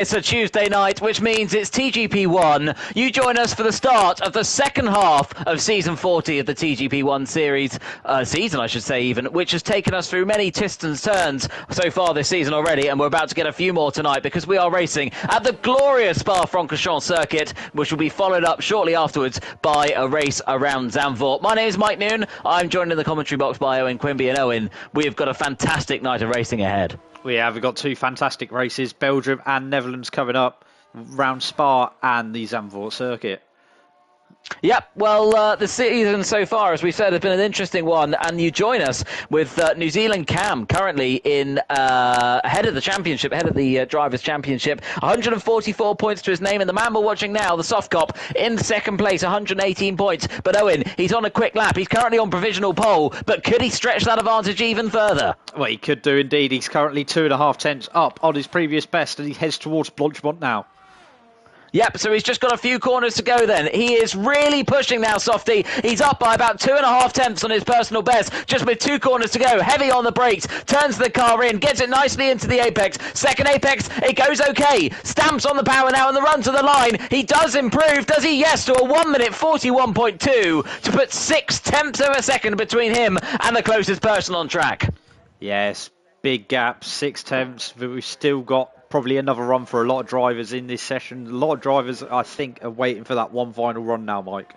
It's a Tuesday night, which means it's TGP1. You join us for the start of the second half of Season 40 of the TGP1 season, I should say even, which has taken us through many twists and turns so far this season already, and we're about to get a few more tonight because we are racing at the glorious Spa-Francorchamps circuit, which will be followed up shortly afterwards by a race around Zandvoort. My name is Mike Noon. I'm joined in the commentary box by Owen Quimby, and Owen, we've got a fantastic night of racing ahead. We've got two fantastic races, Belgium and Netherlands coming up, round Spa and the Zandvoort circuit. Yep, well, the season so far, as we said, has been an interesting one, and you join us with New Zealand Cam currently in ahead of the championship, ahead of the Drivers' Championship, 144 points to his name, and the man we're watching now, the soft cop, in second place, 118 points. But Owen, he's on a quick lap. He's currently on provisional pole, but could he stretch that advantage even further? Well, he could do indeed. He's currently 2.5 tenths up on his previous best, and he heads towards Blanchemont now. Yep, so he's just got a few corners to go then. He is really pushing now, Softy. He's up by about 2.5 tenths on his personal best, just with 2 corners to go. Heavy on the brakes, turns the car in, gets it nicely into the apex. Second apex, it goes okay. Stamps on the power now and the run to the line. He does improve, does he? Yes, to a 1 minute 41.2 to put 6 tenths of a second between him and the closest person on track. Yes, big gap, 6 tenths, but we've still got probably another run for a lot of drivers in this session. A lot of drivers, I think, are waiting for that one final run now, Mike.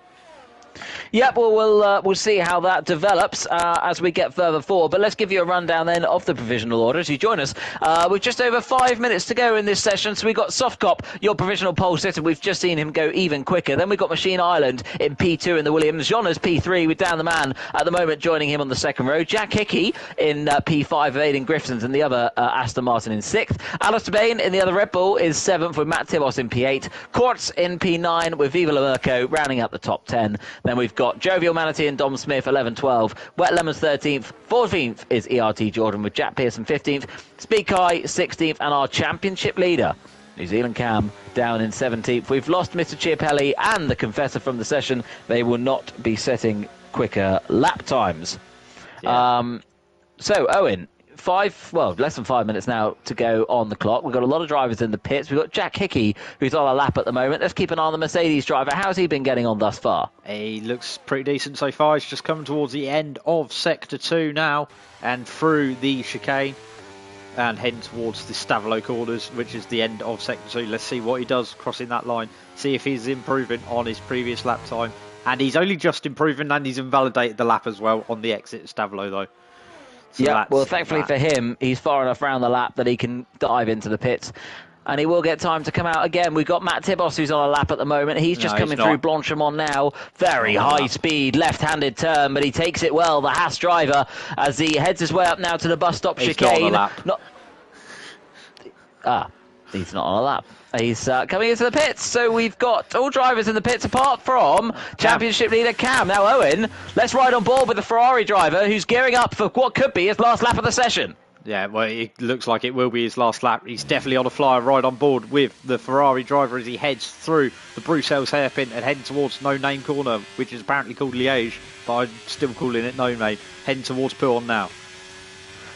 Yep, well, we'll see how that develops as we get further forward. But let's give you a rundown then of the provisional order as you join us. With just over 5 minutes to go in this session. So we've got Softcop, your provisional pole sitter. We've just seen him go even quicker. Then we've got Machine Island in P2 in the Williams. Jonas P3 with Dan the Man at the moment joining him on the second row. Jack Hickey in P5 of Aidan Griffiths and the other Aston Martin in 6th. Alistair Bain in the other Red Bull is 7th with Matt Tibos in P8. Quartz in P9 with Viva La Merco rounding out the top 10. Then we've got Jovial Manatee and Dom Smith, 11-12. Wet Lemons, 13th. 14th is ERT Jordan with Jack Pearson, 15th. Speed Kai, 16th. And our championship leader, New Zealand Cam, down in 17th. We've lost Mr. Chiapelli and the Confessor from the session. They will not be setting quicker lap times. Yeah. So, Owen, less than 5 minutes now to go on the clock. We've got a lot of drivers in the pits. We've got Jack Hickey, who's on a lap at the moment. Let's keep an eye on the Mercedes driver. How's he been getting on thus far? He looks pretty decent so far. He's just coming towards the end of Sector 2 now and through the chicane and heading towards the Stavelo corners, which is the end of Sector 2. Let's see what he does crossing that line. See if he's improving on his previous lap time. And he's only just improving, and he's invalidated the lap as well on the exit at Stavelo, though. So yeah, well, thankfully for him, he's far enough around the lap that he can dive into the pits. And he will get time to come out again. We've got Matt Tibos, who's on a lap at the moment. He's just coming through Blanchemont now. Very high speed, left-handed turn, but he takes it well, the Haas driver, as he heads his way up now to the bus stop chicane. He's not on a lap. He's not on a lap. He's coming into the pits, so we've got all drivers in the pits apart from championship leader Cam. Now, Owen, let's ride on board with the Ferrari driver who's gearing up for what could be his last lap of the session. Yeah, well, it looks like it will be his last lap. He's definitely on a flyer right on board with the Ferrari driver as he heads through the Bruxelles hairpin and heading towards No Name Corner, which is apparently called Liège, but I'm still calling it No Name. Heading towards Pouhon now.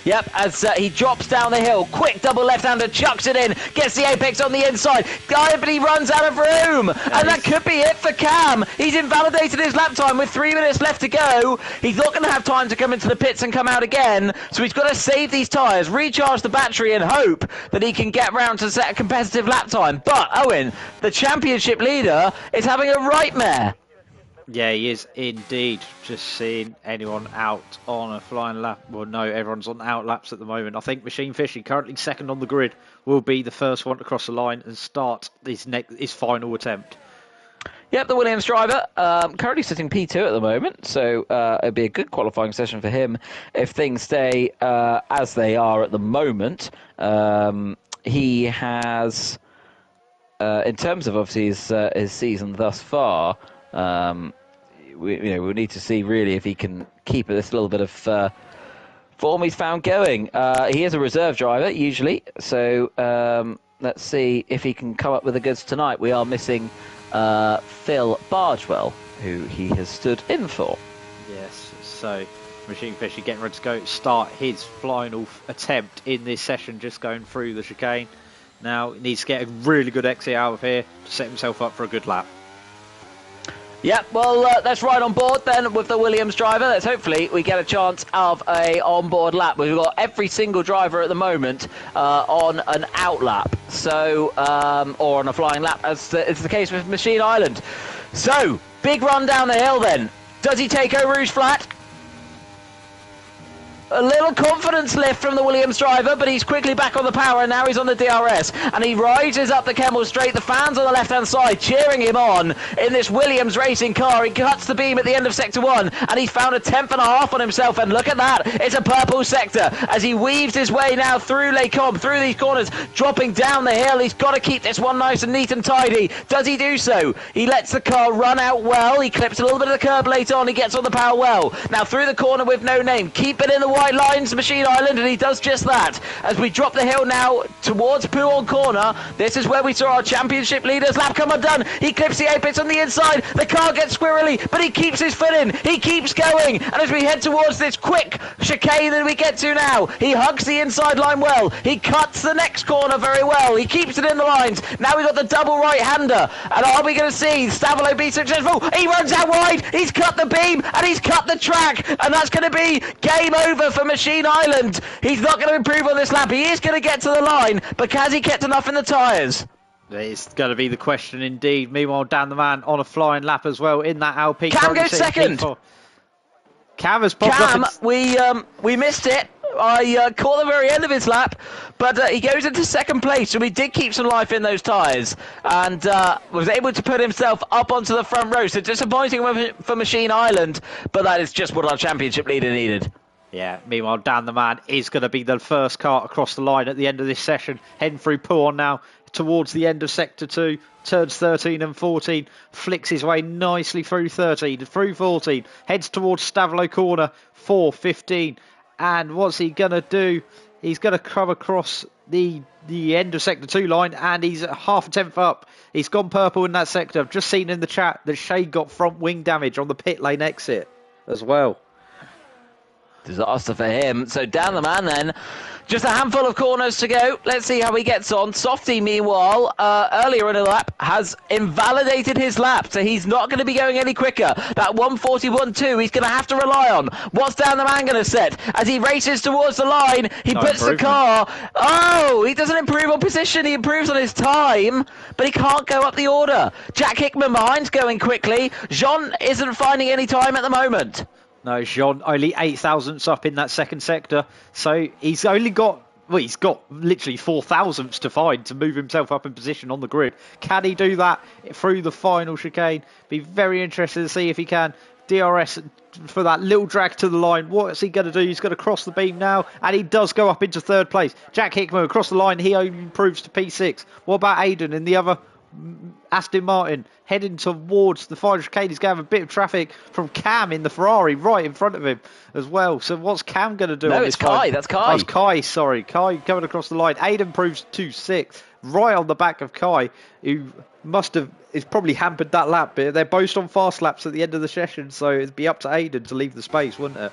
Yep, as he drops down the hill, quick double left-hander, chucks it in, gets the apex on the inside, but he runs out of room, and that could be it for Cam. He's invalidated his lap time with 3 minutes left to go. He's not going to have time to come into the pits and come out again, so he's got to save these tyres, recharge the battery, and hope that he can get round to set a competitive lap time. But, Owen, the championship leader is having a nightmare. Yeah, he is indeed. Just seeing anyone out on a flying lap. Well, no, everyone's on out laps at the moment. I think Machine Fishy, currently second on the grid, will be the first one to cross the line and start his final attempt. Yep, the Williams driver, currently sitting P2 at the moment, so it'd be a good qualifying session for him if things stay as they are at the moment. He has, in terms of obviously his season thus far, we need to see really if he can keep this little bit of form he's found going. He is a reserve driver usually, so let's see if he can come up with the goods tonight. We are missing Phil Bargewell, who he has stood in for. Yes, so Machine Fisher getting ready to go start his final attempt in this session, just going through the chicane. Now he needs to get a really good exit out of here to set himself up for a good lap. Yeah, well, let's ride on board then with the Williams driver. Let's hopefully we get a chance of a on-board lap. We've got every single driver at the moment on an out lap, so or on a flying lap, as is the case with Machine Island. So, big run down the hill then. Does he take Eau Rouge flat? A little confidence lift from the Williams driver, but he's quickly back on the power, and now he's on the DRS. And he rises up the Kemmel Straight. The fans on the left-hand side cheering him on in this Williams racing car. He cuts the beam at the end of Sector 1, and he's found a 10th.5 on himself. And look at that. It's a purple sector as he weaves his way now through Les Combes, through these corners, dropping down the hill. He's got to keep this one nice and neat and tidy. Does he do so? He lets the car run out well. He clips a little bit of the curb late on. He gets on the power well. Now through the corner with no name. Keep it in the white lines, Machine Island, and he does just that. As we drop the hill now towards Pouhon Corner, this is where we saw our championship leader's lap come undone. He clips the apex on the inside. The car gets squirrely, but he keeps his foot in. He keeps going, and as we head towards this quick chicane that we get to now, he hugs the inside line well. He cuts the next corner very well. He keeps it in the lines. Now we've got the double right-hander, and are we going to see Stavolo be successful? He runs out wide. He's cut the beam, and he's cut the track, and that's going to be game over for Machine Island. He's not going to improve on this lap. He is going to get to the line, but has he kept enough in the tyres? It's going to be the question indeed. Meanwhile, Dan the Man on a flying lap as well in that Alpine. Cam goes second. Cam has popped up. We missed it. I caught the very end of his lap, but he goes into second place, so he did keep some life in those tyres and was able to put himself up onto the front row. So disappointing for Machine Island, but that is just what our championship leader needed. Yeah, meanwhile, Dan the Man is going to be the first car across the line at the end of this session, heading through Pouhon now towards the end of Sector 2, turns 13 and 14, flicks his way nicely through 13, through 14, heads towards Stavolo Corner, 4:15, and what's he going to do? He's going to come across the end of Sector 2 line, and he's half a tenth up. He's gone purple in that sector. I've just seen in the chat that Shay got front wing damage on the pit lane exit as well. Disaster for him. So down the man then. Just a handful of corners to go. Let's see how he gets on. Softy, meanwhile, earlier in the lap, has invalidated his lap, so he's not going to be going any quicker. That 1:41.2 he's going to have to rely on. What's down the man going to set? As he races towards the line, he puts the car... Oh, he doesn't improve on position. He improves on his time, but he can't go up the order. Jack Hickman behind's going quickly. Jean isn't finding any time at the moment. No, Jean only 8 thousandths up in that second sector. So he's only got, well, he's got literally 4 thousandths to find to move himself up in position on the grid. Can he do that through the final chicane? Be very interested to see if he can. DRS for that little drag to the line. What's he going to do? He's going to cross the beam now, and he does go up into third place. Jack Hickman across the line. He only improves to P6. What about Aiden in the other Aston Martin heading towards the final chicane? He's going to have a bit of traffic from Cam in the Ferrari right in front of him as well. So what's Cam going to do? No, it's Kai. That's Kai. Oh, it's Kai, sorry. Kai coming across the line. Aiden proves 2.6 right on the back of Kai, who is probably hampered that lap. But they're both on fast laps at the end of the session, so it'd be up to Aiden to leave the space, wouldn't it?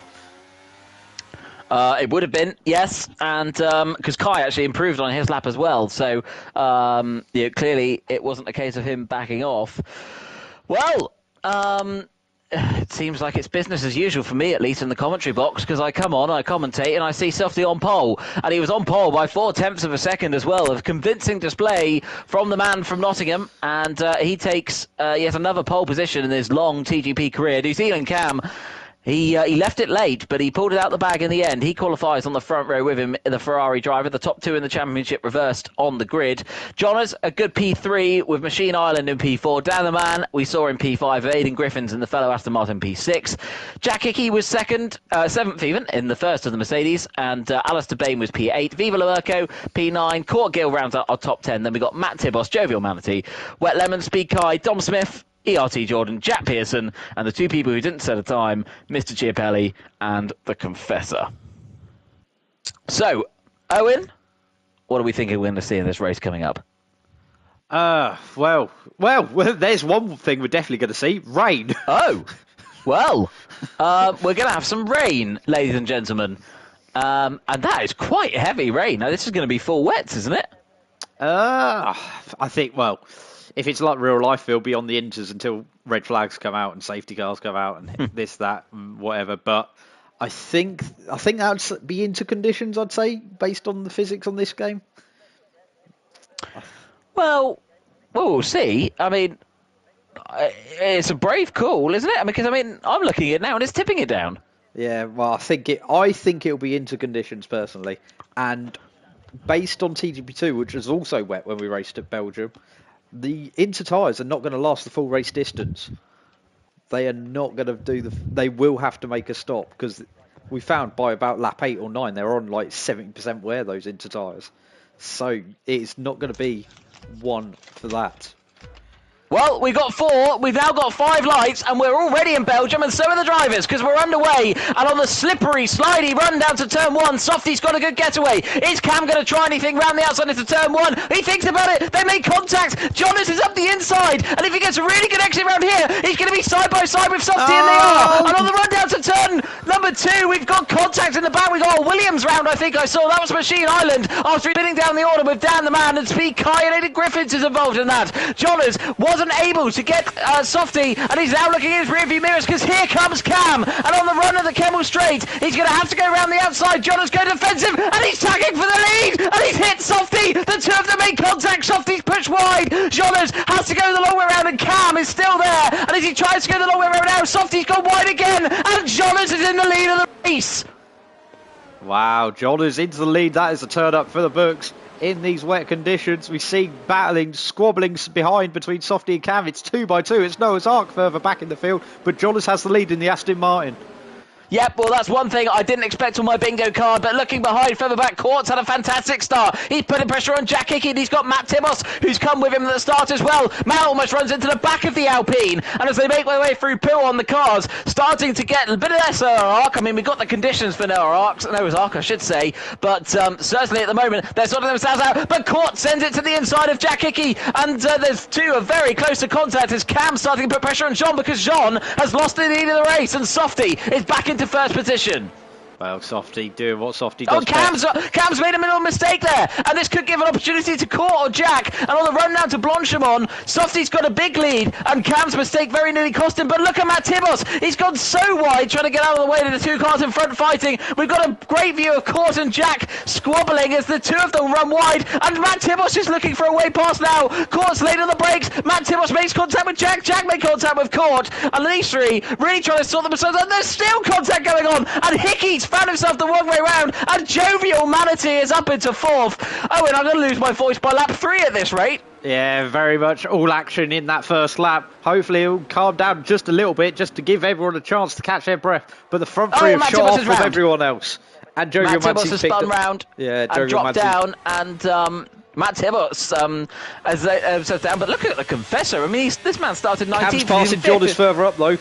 It would have been, yes, and because Kai actually improved on his lap as well, so clearly it wasn't a case of him backing off. Well, it seems like it's business as usual for me, at least in the commentary box, because I come on, I commentate, and I see Softy on pole, and he was on pole by 0.4 of a second as well. A convincing display from the man from Nottingham, and he takes yet another pole position in his long TGP career. New Zealand Cam. He left it late, but he pulled it out the bag in the end. He qualifies on the front row with him, the Ferrari driver. The top two in the championship reversed on the grid. Jonas, a good P3 with Machine Island in P4. Dan the Man, we saw in P5. Aidan Griffins and the fellow Aston Martin P6. Jack Hickey was seventh even, in the first of the Mercedes. And Alistair Bain was P8. Viva Lamerco, P9. Court Gill rounds out our top 10. Then we got Matt Tibos, Jovial Manatee, Wet Lemon, Speed Kai, Dom Smith, ERT Jordan, Jack Pearson, and the two people who didn't set a time, Mr. Chiapelli and the Confessor. So, Owen, what are we thinking we're going to see in this race coming up? Well, there's one thing we're definitely going to see. Rain. Oh, well, we're going to have some rain, ladies and gentlemen. And that is quite heavy rain. Now, this is going to be full wets, isn't it? I think, well, if it's like real life, they'll be on the inters until red flags come out and safety cars come out and this, that, and whatever. But I think that'd be into conditions, I'd say, based on the physics on this game. Well, we'll see. I mean, it's a brave call, isn't it? I mean, because I'm looking at it now and it's tipping it down. Yeah, well, I think it'll be into conditions personally, and based on TGP2, which was also wet when we raced at Belgium, the inter tyres are not going to last the full race distance. They are not going to they will have to make a stop, because we found by about lap 8 or 9 they're on like 70% wear, those inter tyres. So it's not going to be one for that. Well, we got 4, we've now got 5 lights, and we're already in Belgium, and so are the drivers, because we're underway, and on the slippery, slidey run down to turn 1, Softy's got a good getaway. Is Cam going to try anything round the outside into turn 1? He thinks about it, they make contact, Jonas is up the inside, and if he gets a really good exit round here, he's going to be side by side with Softy, and they are. And on the run down to turn number 2, we've got contact in the back, we got a Williams round, I think I saw, that was Machine Island, after spinning down the order with Dan the Man, and Speed Kai and Aidan Griffiths is involved in that. Jonas wasn't able to get Softy, and he's now looking in his rearview mirrors, because here comes Cam, and on the run of the Kemmel Straight, he's going to have to go around the outside. Jonas going defensive, and he's tagging for the lead, and he's hit Softy. The two of them make contact. Softy's pushed wide. Jonas has to go the long way around, and Cam is still there, and as he tries to go the long way around now, Softy's gone wide again, and Jonas is in the lead of the race. Wow, Jonas into the lead. That is a turn up for the books. In these wet conditions, we see battling, squabbling behind between Softy and Cam. It's 2 by 2. It's Noah's Ark further back in the field, but Jonas has the lead in the Aston Martin. Yep, well, that's one thing I didn't expect on my bingo card, but looking behind, further back, Courts had a fantastic start. He's putting pressure on Jack Hickey, and he's got Matt Tibos, who's come with him at the start as well. Matt almost runs into the back of the Alpine, and as they make their way through Pill on the cars, starting to get a bit of less Noah's Ark. I mean, we've got the conditions for Noah's Ark, I should say, but certainly at the moment, they're sorting themselves out, but Courts sends it to the inside of Jack Hickey, and there's two are very close to contact as Cam's starting to put pressure on Jean, because Jean has lost the lead of the race, and Softy is back into first position. Well, Softy doing what Softy does. Oh, Cam's made a little mistake there, and this could give an opportunity to Court or Jack. And on the run down to Blanchimont, Softy's got a big lead, and Cam's mistake very nearly cost him. But look at Matt Tibos. He's gone so wide, trying to get out of the way to the two cars in front fighting. We've got a great view of Court and Jack squabbling as the two of them run wide, and Matt Tibos is looking for a way past now. Court's late on the brakes. Matt Tibos makes contact with Jack. Jack makes contact with Court, and these three really trying to sort themselves out. There's still contact going on, and Hickey's found himself the wrong way round, and Jovial Manatee is up into fourth. Oh, and I'm going to lose my voice by lap 3 at this rate. Yeah, very much all action in that first lap. Hopefully it'll calm down just a little bit, just to give everyone a chance to catch their breath. But the front three have shot off with everyone else. And Jovial Matt Tibos has spun round and dropped down, and Matt Tibos has down. But look at the Confessor. I mean, this man started 19th. Cam's passing Jonas further up, though.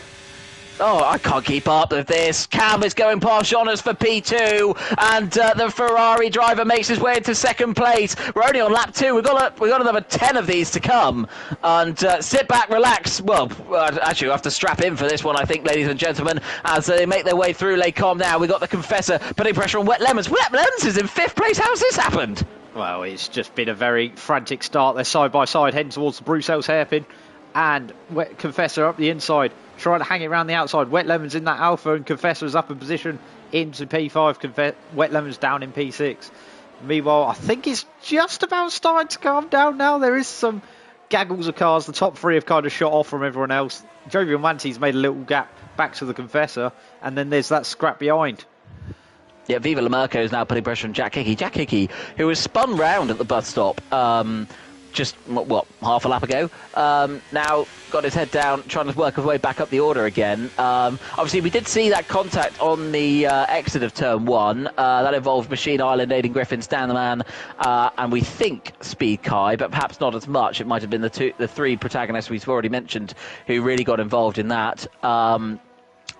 Oh, I can't keep up with this. Cam is going past Jonas for P2, and the Ferrari driver makes his way into second place. We're only on lap 2. We've got another 10 of these to come. And sit back, relax. Well, actually, we have to strap in for this one, I think, ladies and gentlemen, as they make their way through Les Combes now. We've got the Confessor putting pressure on Wet Lemons. Wet Lemons is in 5th place. How's this happened? Well, it's just been a very frantic start. They're side by side, heading towards the Bruxelles hairpin. And Wet Confessor up the inside, trying to hang it around the outside. Wet Lemons in that Alpha, and Confessor is up in position into P5. Wet Lemons down in P6. Meanwhile, I think it's just about starting to calm down now. There is some gaggles of cars. The top 3 have kind of shot off from everyone else. Jovial Mantee's made a little gap back to the Confessor, and then there's that scrap behind. Yeah, Viva Lamerco is now putting pressure on Jack Hickey. Jack Hickey, who was spun round at the bus stop just, half a lap ago, now got his head down, trying to work his way back up the order again. Obviously, we did see that contact on the exit of Turn 1. That involved Machine Island, Aidan Griffin, Stan the Man, and we think Speed Kai, but perhaps not as much. It might have been the 3 protagonists we've already mentioned who really got involved in that.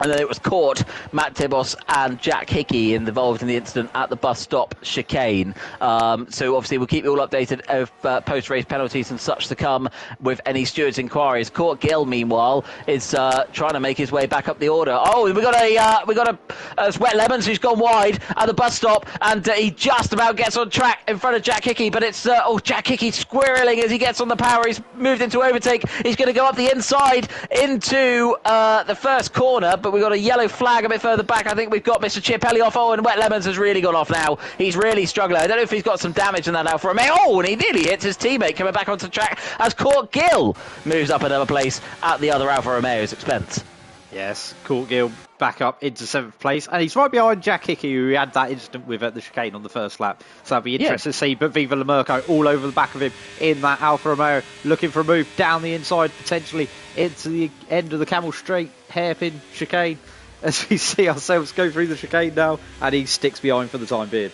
And then it was Court, Matt Tibos and Jack Hickey involved in the incident at the bus stop chicane. So obviously we'll keep you all updated of post-race penalties and such to come with any stewards' inquiries. Court Gill, meanwhile, is trying to make his way back up the order. Oh, we got a Wet Lemons who's gone wide at the bus stop, and he just about gets on track in front of Jack Hickey, but it's Jack Hickey squirreling as he gets on the power. He's moved into overtake. He's going to go up the inside into the first corner. But we've got a yellow flag a bit further back. I think we've got Mr. Chiapelli off. Oh, and Wet Lemons has really gone off now. He's really struggling. I don't know if he's got some damage in that Alfa Romeo. Oh, and he nearly hits his teammate coming back onto the track as Court Gill moves up another place at the other Alfa Romeo's expense. Yes, Court Gill back up into 7th place, and he's right behind Jack Hickey, who we had that incident with at the chicane on the first lap. So that'll be interesting to see. But Viva La Merco all over the back of him in that Alfa Romeo, looking for a move down the inside, potentially into the end of the Camel Straight hairpin chicane, as we see ourselves go through the chicane now, and he sticks behind for the time being.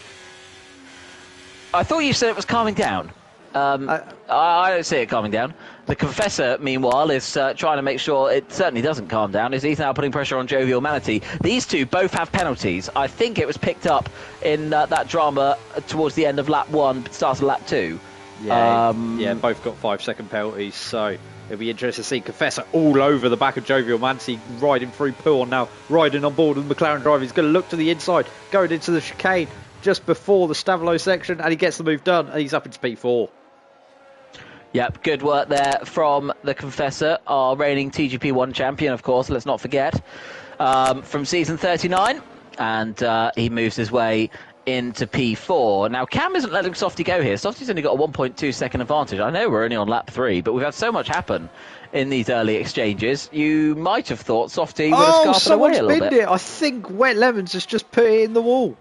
I thought you said it was calming down. I don't see it calming down. The Confessor, meanwhile, is trying to make sure it certainly doesn't calm down. He's now putting pressure on Jovial Manatee. These two both have penalties. I think it was picked up in that drama towards the end of lap 1, start of lap 2. Yeah, both got 5-second penalties, so it'll be interesting to see Confessor all over the back of Jovial Manatee, riding through Poole now, riding on board with the McLaren driver. He's going to look to the inside, going into the chicane just before the Stavelo section, and he gets the move done, and he's up into P4. Yep, good work there from the Confessor, our reigning TGP1 champion, of course, let's not forget, from season 39, and he moves his way into P4. Now, Cam isn't letting Softy go here. Softy's only got a 1.2 second advantage. I know we're only on lap 3, but we've had so much happen in these early exchanges. You might have thought Softy would have scarfed away a little bit. I think Wet Lemons has just put it in the wall.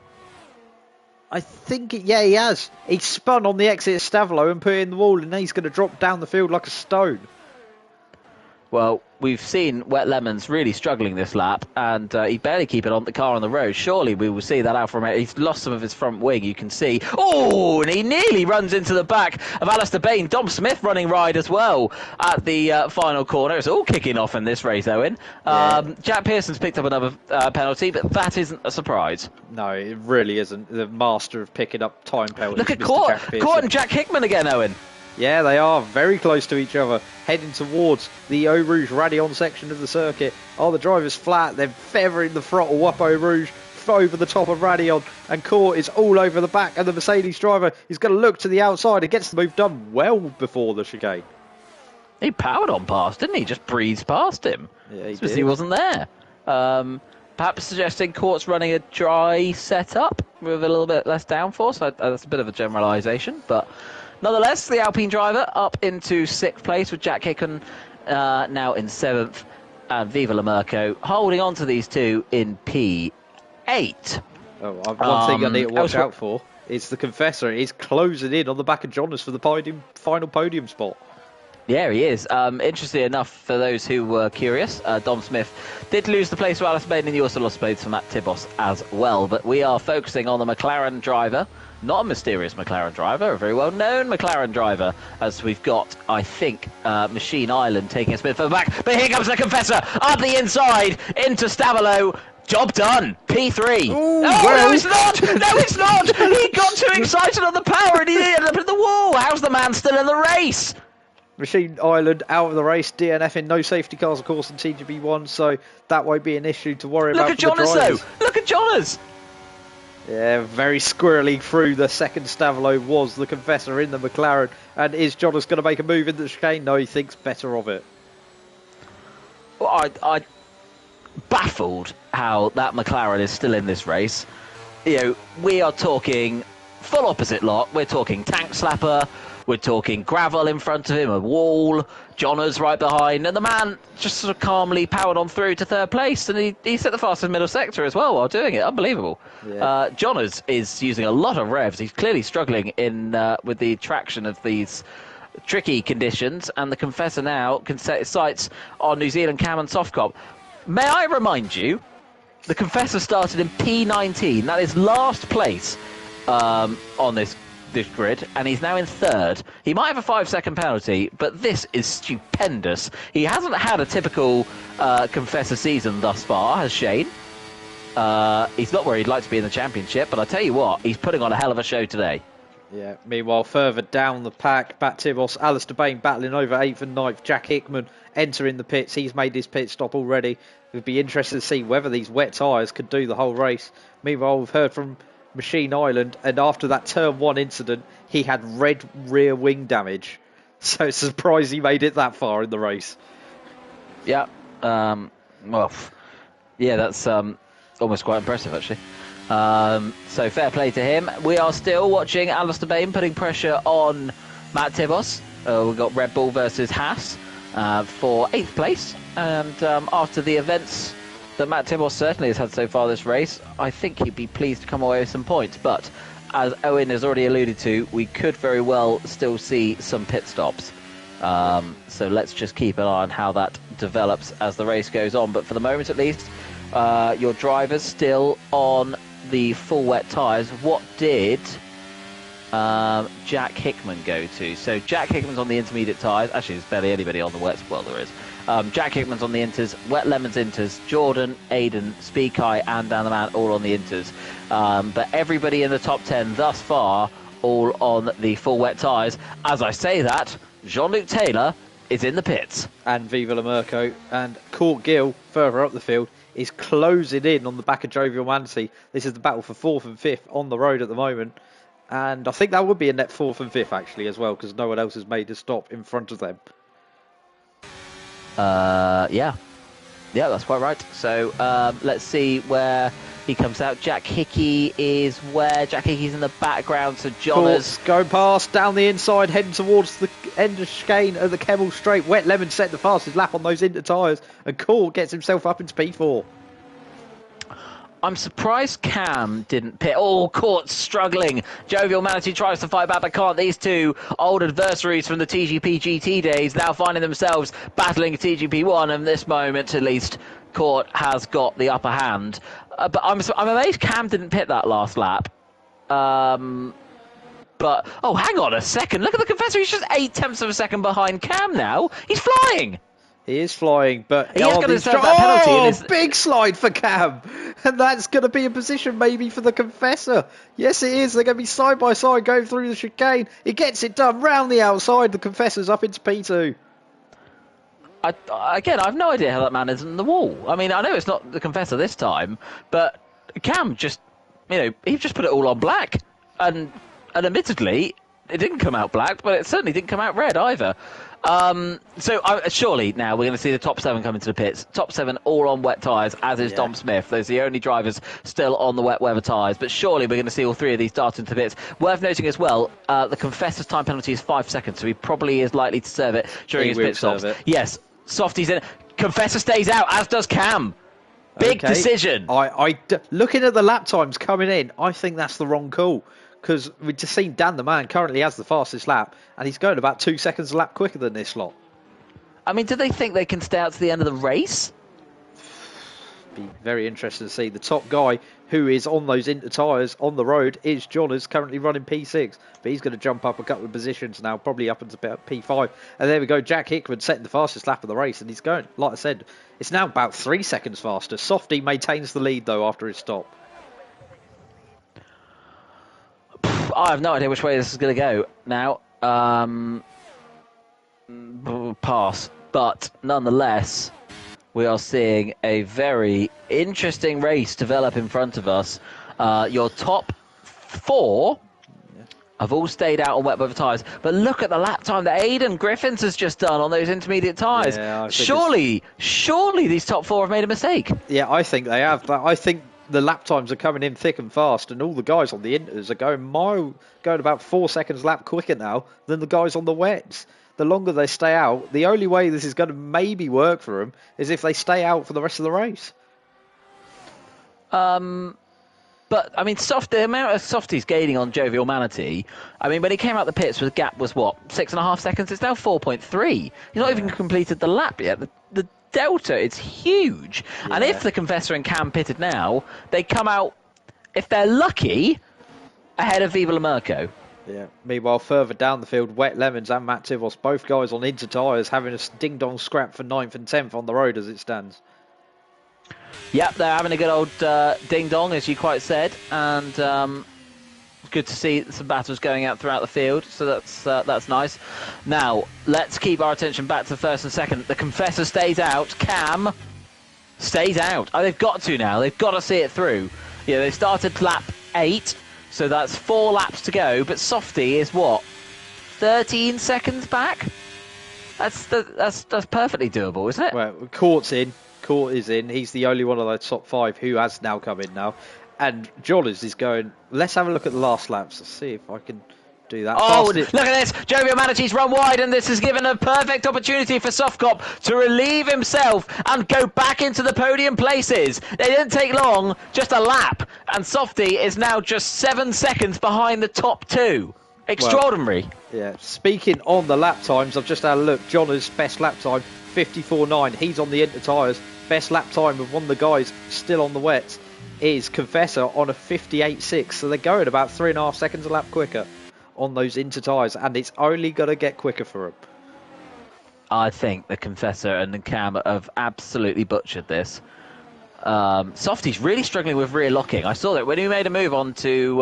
I think, he has. He spun on the exit of Stavelo and put it in the wall, and now he's going to drop down the field like a stone. Well, we've seen Wet Lemons really struggling this lap, and he barely keeping on the car on the road. Surely we will see that Alfa Romeo. He's lost some of his front wing, you can see. Oh, and he nearly runs into the back of Alistair Bain. Dom Smith running wide as well at the final corner. It's all kicking off in this race, Owen. Jack Pearson's picked up another penalty, but that isn't a surprise. No, it really isn't. The master of picking up time penalties. Look at Court and Jack Hickman again, Owen. Yeah, they are very close to each other, heading towards the Eau Rouge Radion section of the circuit. Oh, the driver's flat. They're feathering the throttle up Eau Rouge over the top of Radion, and Court is all over the back, and the Mercedes driver is going to look to the outside and gets the move done well before the chicane. He powered on past, didn't he? Just breezed past him. Yeah, he wasn't there. Perhaps suggesting Court's running a dry setup with a little bit less downforce. That's a bit of a generalisation, but nonetheless, the Alpine driver up into 6th place with Jack Hickman now in 7th, and Viva La Merco holding on to these two in P8. One thing I need to watch out for is the Confessor is closing in on the back of Jonas for the final podium spot. Yeah, he is. Interestingly enough, for those who were curious, Dom Smith did lose the place to Alice Bain, and he also lost the place for Matt Tibos as well. But we are focusing on the McLaren driver. Not a mysterious McLaren driver, a very well-known McLaren driver, as we've got, I think, Machine Island taking a spin further back. But here comes the Confessor, up the inside, into Stavelo. Job done. P3. Ooh, no, it's not. No, it's not. He got too excited on the power, and he ended up in the wall. How's the man still in the race? Machine Island out of the race, DNF in no safety cars, of course, in TGB1, so that won't be an issue to worry about. Look at Jonas, though. Look at Jonas. Yeah, very squirrely through the second Stavelo was the Confessor in the McLaren. And is Jonas going to make a move into the chicane? No, he thinks better of it. Well, I baffled how that McLaren is still in this race. You know, we are talking full opposite lot. We're talking tank slapper. We're talking gravel in front of him, a wall, Jonas right behind, and the man just sort of calmly powered on through to 3rd place, and he set the fastest middle sector as well while doing it. Unbelievable. Yeah. Jonas is using a lot of revs. He's clearly struggling in with the traction of these tricky conditions, and the Confessor now can set his sights on New Zealand Cam and Softcop. May I remind you, the Confessor started in P19. That is last place on this this grid, and he's now in third. He might have a 5-second penalty, but this is stupendous. He hasn't had a typical Confessor season thus far, has Shane. He's not where he'd like to be in the championship, but I tell you what, he's putting on a hell of a show today. Yeah, meanwhile, further down the pack, Bat Tibos, Alistair Bain battling over 8th and 9th. Jack Hickman entering the pits. He's made his pit stop already. It'd be interesting to see whether these wet tyres could do the whole race. Meanwhile, we've heard from Machine Island, and after that Turn 1 incident, he had red rear wing damage. So it's a surprise he made it that far in the race. Yeah, that's almost quite impressive, actually. So fair play to him. We are still watching Alistair Bain putting pressure on Matt Tibos. We've got Red Bull versus Haas for 8th place. And after the events that Matt Tibos certainly has had so far this race, I think he'd be pleased to come away with some points. But as Owen has already alluded to, we could very well still see some pit stops. So let's just keep an eye on how that develops as the race goes on. But for the moment at least, your driver's still on the full wet tyres. What did Jack Hickman go to? So Jack Hickman's on the intermediate tyres. Actually, there's barely anybody on the wets. Well, there is. Jack Hickman's on the inters. Wet Lemons inters. Jordan, Aiden, Speakai and Dan the Man all on the inters. But everybody in the top 10 thus far all on the full wet tyres. As I say that, Jean-Luc Taylor is in the pits. And Viva La Merco and Court Gill further up the field is closing in on the back of Jovial Manatee. This is the battle for 4th and 5th on the road at the moment. And I think that would be a net 4th and 5th actually as well, because no one else has made a stop in front of them. Yeah, that's quite right. So let's see where he comes out. Jack Hickey is where? Jack Hickey's in the background, so Johners going past down the inside, heading towards the end of chicane at the Kemmel Straight. Wet Lemon set the fastest lap on those inter tyres, and Court gets himself up into P4. I'm surprised Cam didn't pit. Oh, Court's struggling. Jovial Manatee tries to fight back, but can't. These two old adversaries from the TGP GT days now finding themselves battling TGP1, and this moment at least Court has got the upper hand. But I'm amazed Cam didn't pit that last lap. But, oh, hang on a second. Look at the Confessor. He's just 0.8 of a second behind Cam now. He's flying. He is flying, but he is going to serve that penalty. In his... big slide for Cam. And that's going to be a position maybe for the Confessor. Yes, it is. They're going to be side by side going through the chicane. He gets it done round the outside. The Confessor's up into P2. Again, I have no idea how that man is in the wall. I mean, I know it's not the Confessor this time, but Cam just, he just put it all on black. And admittedly, it didn't come out black, but it certainly didn't come out red either. Surely now we're going to see the top 7 come into the pits. Top 7 all on wet tyres, as is Dom Smith. Those are the only drivers still on the wet weather tyres. But surely we're going to see all 3 of these dart into the pits. Worth noting as well, the Confessor's time penalty is 5 seconds, so he probably is likely to serve it during his pit stops. Yes, Softy's in. Confessor stays out, as does Cam. Big decision. Looking at the lap times coming in, I think that's the wrong call. Because we've just seen Dan the Man currently has the fastest lap, and he's going about 2 seconds a lap quicker than this lot. I mean, do they think they can stay out to the end of the race? Be very interesting to see. The top guy who is on those inter tyres on the road is Johners, currently running P6, but he's going to jump up a couple of positions now, probably up into P5. And there we go, Jack Hickman setting the fastest lap of the race, and he's going, like I said, it's now about 3 seconds faster. Softy maintains the lead though after his stop. I have no idea which way this is going to go now. Pass. But nonetheless, we are seeing a very interesting race develop in front of us. Your top 4 have all stayed out on wet weather tyres. But look at the lap time that Aidan Griffiths has just done on those intermediate tyres. Yeah, surely these top 4 have made a mistake. Yeah, I think they have. But I think the lap times are coming in thick and fast, and all the guys on the inters are going about 4 seconds a lap quicker now than the guys on the wets. The longer they stay out, the only way this is going to maybe work for them is if they stay out for the rest of the race. But, I mean, the amount of Softy's gaining on Jovial Manatee, I mean, when he came out the pits, the gap was, 6.5 seconds? It's now 4.3. He's not even completed the lap yet. The delta is huge. Yeah. And if the Confessor and Cam pitted now, they come out, if they're lucky, ahead of Viva La Merco. Yeah. Meanwhile, further down the field, Wet Lemons and Matt Tivos, both guys on Inter tyres, having a ding-dong scrap for 9th and 10th on the road as it stands. Yep, they're having a good old ding-dong, as you quite said, and good to see some battles going out throughout the field, so that's nice. Now, let's keep our attention back to first and second. The Confessor stays out. Cam stays out. Oh, they've got to now. They've got to see it through. Yeah, they started lap 8, so that's 4 laps to go, but Softy is what? 13 seconds back? That's perfectly doable, isn't it? Well, Court's in. Court is in. He's the only one of the top 5 who has now come in now. And Jollers is going, let's have a look at the last laps. Let's see if I can do that. Oh, look at this. Jovial Manatee's run wide, and this has given a perfect opportunity for Softcop to relieve himself and go back into the podium places. They didn't take long, just a lap. And Softy is now just 7 seconds behind the top 2. Extraordinary. Well, yeah, speaking on the lap times, I've just had a look. Johnner's best lap time, 54.9. He's on the Inter tyres. Best lap time of one of the guys still on the wets is Confessor on a 58.6. So they're going about 3.5 seconds a lap quicker on those Inter tyres, and it's only going to get quicker for them. I think the Confessor and the Cam have absolutely butchered this. Softy's really struggling with rear locking. I saw that when he made a move onto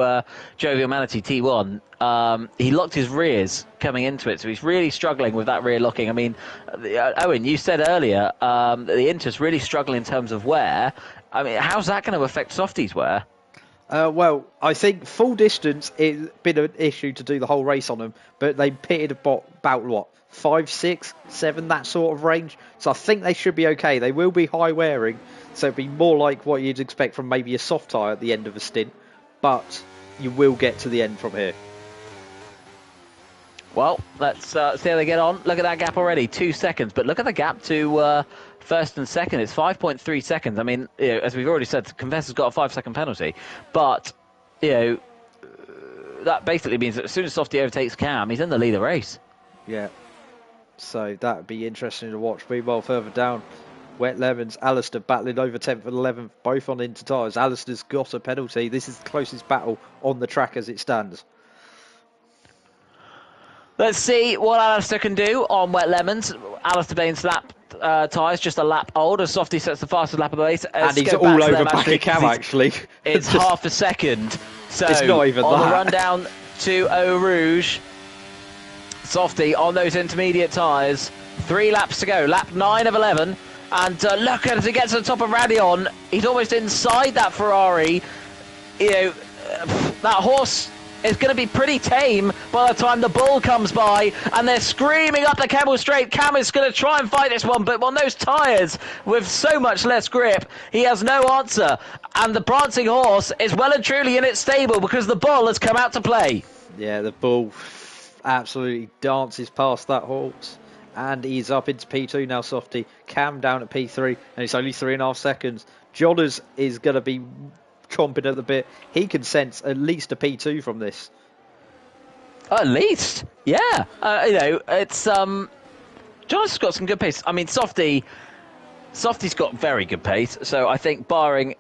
Jovial Manatee T1, he locked his rears coming into it, so he's really struggling with that rear locking. I mean, Owen, you said earlier that the Inter's really struggling in terms of wear. I mean, how's that going to affect Softy's wear? Well, I think full distance it's been an issue to do the whole race on them, but they pitted about what, 5, 6, 7, that sort of range. So I think they should be okay. They will be high wearing, so it'd be more like what you'd expect from maybe a soft tyre at the end of a stint, but you will get to the end from here. Well, let's see how they get on. Look at that gap already, 2 seconds, but look at the gap to first and second. It's 5.3 seconds. I mean, you know, as we've already said, Confessor's got a 5-second penalty, but you know that basically means that as soon as Softy overtakes Cam, he's in the lead of the race. Yeah, so that'd be interesting to watch. Meanwhile, further down, Wet Lemons, Alistair battling over 10th and 11th, both on Inter tyres. Alistair's got a penalty. This is the closest battle on the track as it stands. Let's see what Alistair can do on Wet Lemons. Alistair Bain's lap tyres, just a lap old, as Softy sets the fastest lap of the race. And he's all over back of Cam, actually. It's half a second. So it's not even on that. the run down to Eau Rouge, Softy on those intermediate tyres. 3 laps to go, lap 9 of 11. And look, as he gets to the top of Radion, he's almost inside that Ferrari. You know, that horse is going to be pretty tame by the time the bull comes by, and they're screaming up the Kemmel Straight. Cam is going to try and fight this one, but on those tyres with so much less grip, he has no answer. And the prancing horse is well and truly in its stable because the bull has come out to play. Yeah, the bull absolutely dances past that horse. And he's up into P2 now, Softy. Cam down at P3, and it's only 3.5 seconds. Jodders is going to be chomping at the bit. He can sense at least a P2 from this. At least, yeah. You know, it's John's got some good pace. I mean, Softy's got very good pace. So I think barring,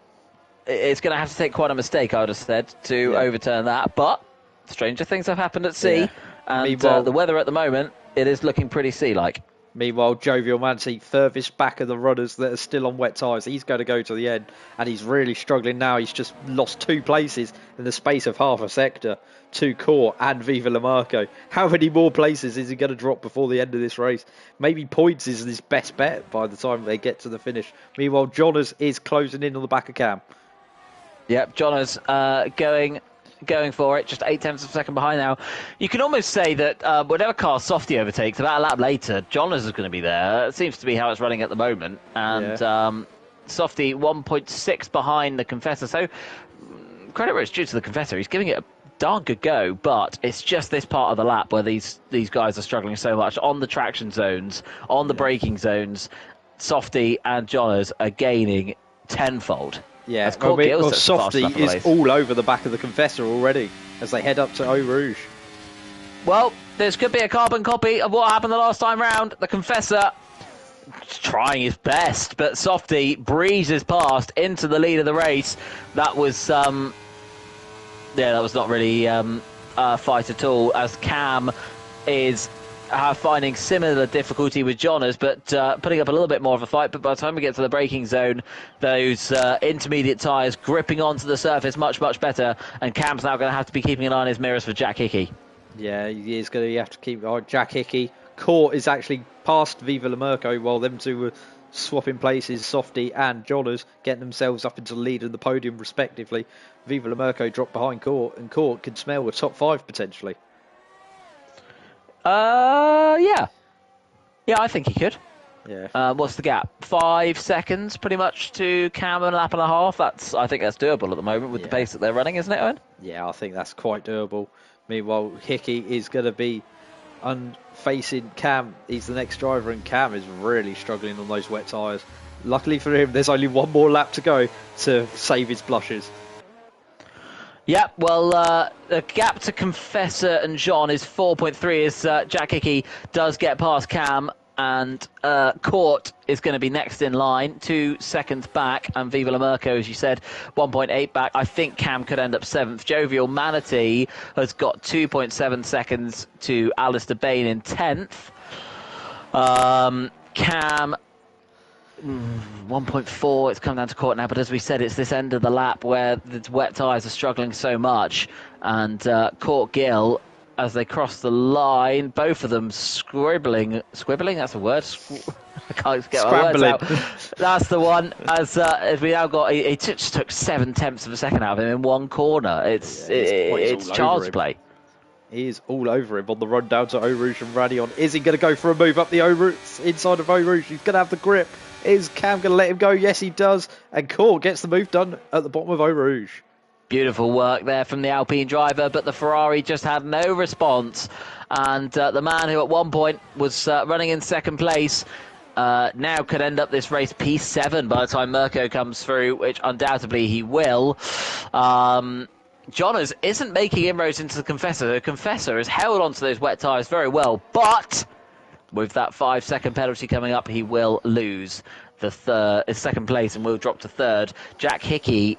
it's going to have to take quite a mistake, I would have said, to overturn that. But stranger things have happened at sea, and the weather at the moment, it is looking pretty sea-like. Meanwhile, Jovial Manatee, furthest back of the runners that are still on wet tyres. He's going to go to the end, and he's really struggling now. He's just lost 2 places in the space of half a sector to Core and Viva La Marco. How many more places is he going to drop before the end of this race? Maybe points is his best bet by the time they get to the finish. Meanwhile, Johners is closing in on the back of Cam. Yep, Johners going for it, just 0.8 of a second behind now. You can almost say that whatever car Softy overtakes, about a lap later, Johners is going to be there. It seems to be how it's running at the moment. And Softy 1.6 behind the Confessor. So credit where it's due to the Confessor. He's giving it a darn good go, but it's just this part of the lap where these guys are struggling so much. On the traction zones, on the braking zones, Softy and Johners are gaining tenfold. Yeah, Softy is all over the back of the Confessor already as they head up to Eau Rouge. Well, this could be a carbon copy of what happened the last time round. The Confessor trying his best, but Softy breezes past into the lead of the race. That was, that was not really fight at all, as Cam is finding similar difficulty with Jonas, but putting up a little bit more of a fight. But by the time we get to the braking zone, those intermediate tyres gripping onto the surface much, much better, and Cam's now going to have to be keeping an eye on his mirrors for Jack Hickey. Yeah, he is going to have to keep Jack Hickey. Court is actually past Viva La Merco, while them two were swapping places, Softy and Jonas, getting themselves up into the lead and the podium respectively. Viva La Merco dropped behind Court, and Court could smell a top 5 potentially. Yeah, I think he could. Yeah. What's the gap? 5 seconds, pretty much, to Cam, and a lap and a half. I think that's doable at the moment with the pace that they're running, isn't it, Owen? Yeah, I think that's quite doable. Meanwhile, Hickey is going to be facing Cam. He's the next driver, and Cam is really struggling on those wet tyres. Luckily for him, there's only one more lap to go to save his blushes. Yeah, well, the gap to Confessor and John is 4.3 as Jack Hickey does get past Cam, and Court is going to be next in line, 2 seconds back, and Viva La Merco, as you said, 1.8 back. I think Cam could end up 7th. Jovial Manatee has got 2.7 seconds to Alistair Bain in 10th. Cam... 1.4, it's come down to Court now, but as we said, it's this end of the lap where the wet tyres are struggling so much, and Court Gill, as they cross the line, both of them scribbling, that's a word? I can't get my words out. That's the one, as we now got, it just took 7/10 of a second out of him in one corner. It's child's play. He is all over him on the run down to Eau Rouge and Radion. Is he going to go for a move up the Eau Rouge, inside of Eau Rouge? He's going to have the grip. Is Cam going to let him go? Yes, he does. And Court gets the move done at the bottom of Eau Rouge. Beautiful work there from the Alpine driver, but the Ferrari just had no response. And the man who at one point was running in second place now could end up this race P7 by the time Mirko comes through, which undoubtedly he will. Jonas isn't making inroads into the Confessor. The Confessor has held onto those wet tyres very well, but with that 5-second penalty coming up, he will lose the second place and will drop to third. Jack Hickey,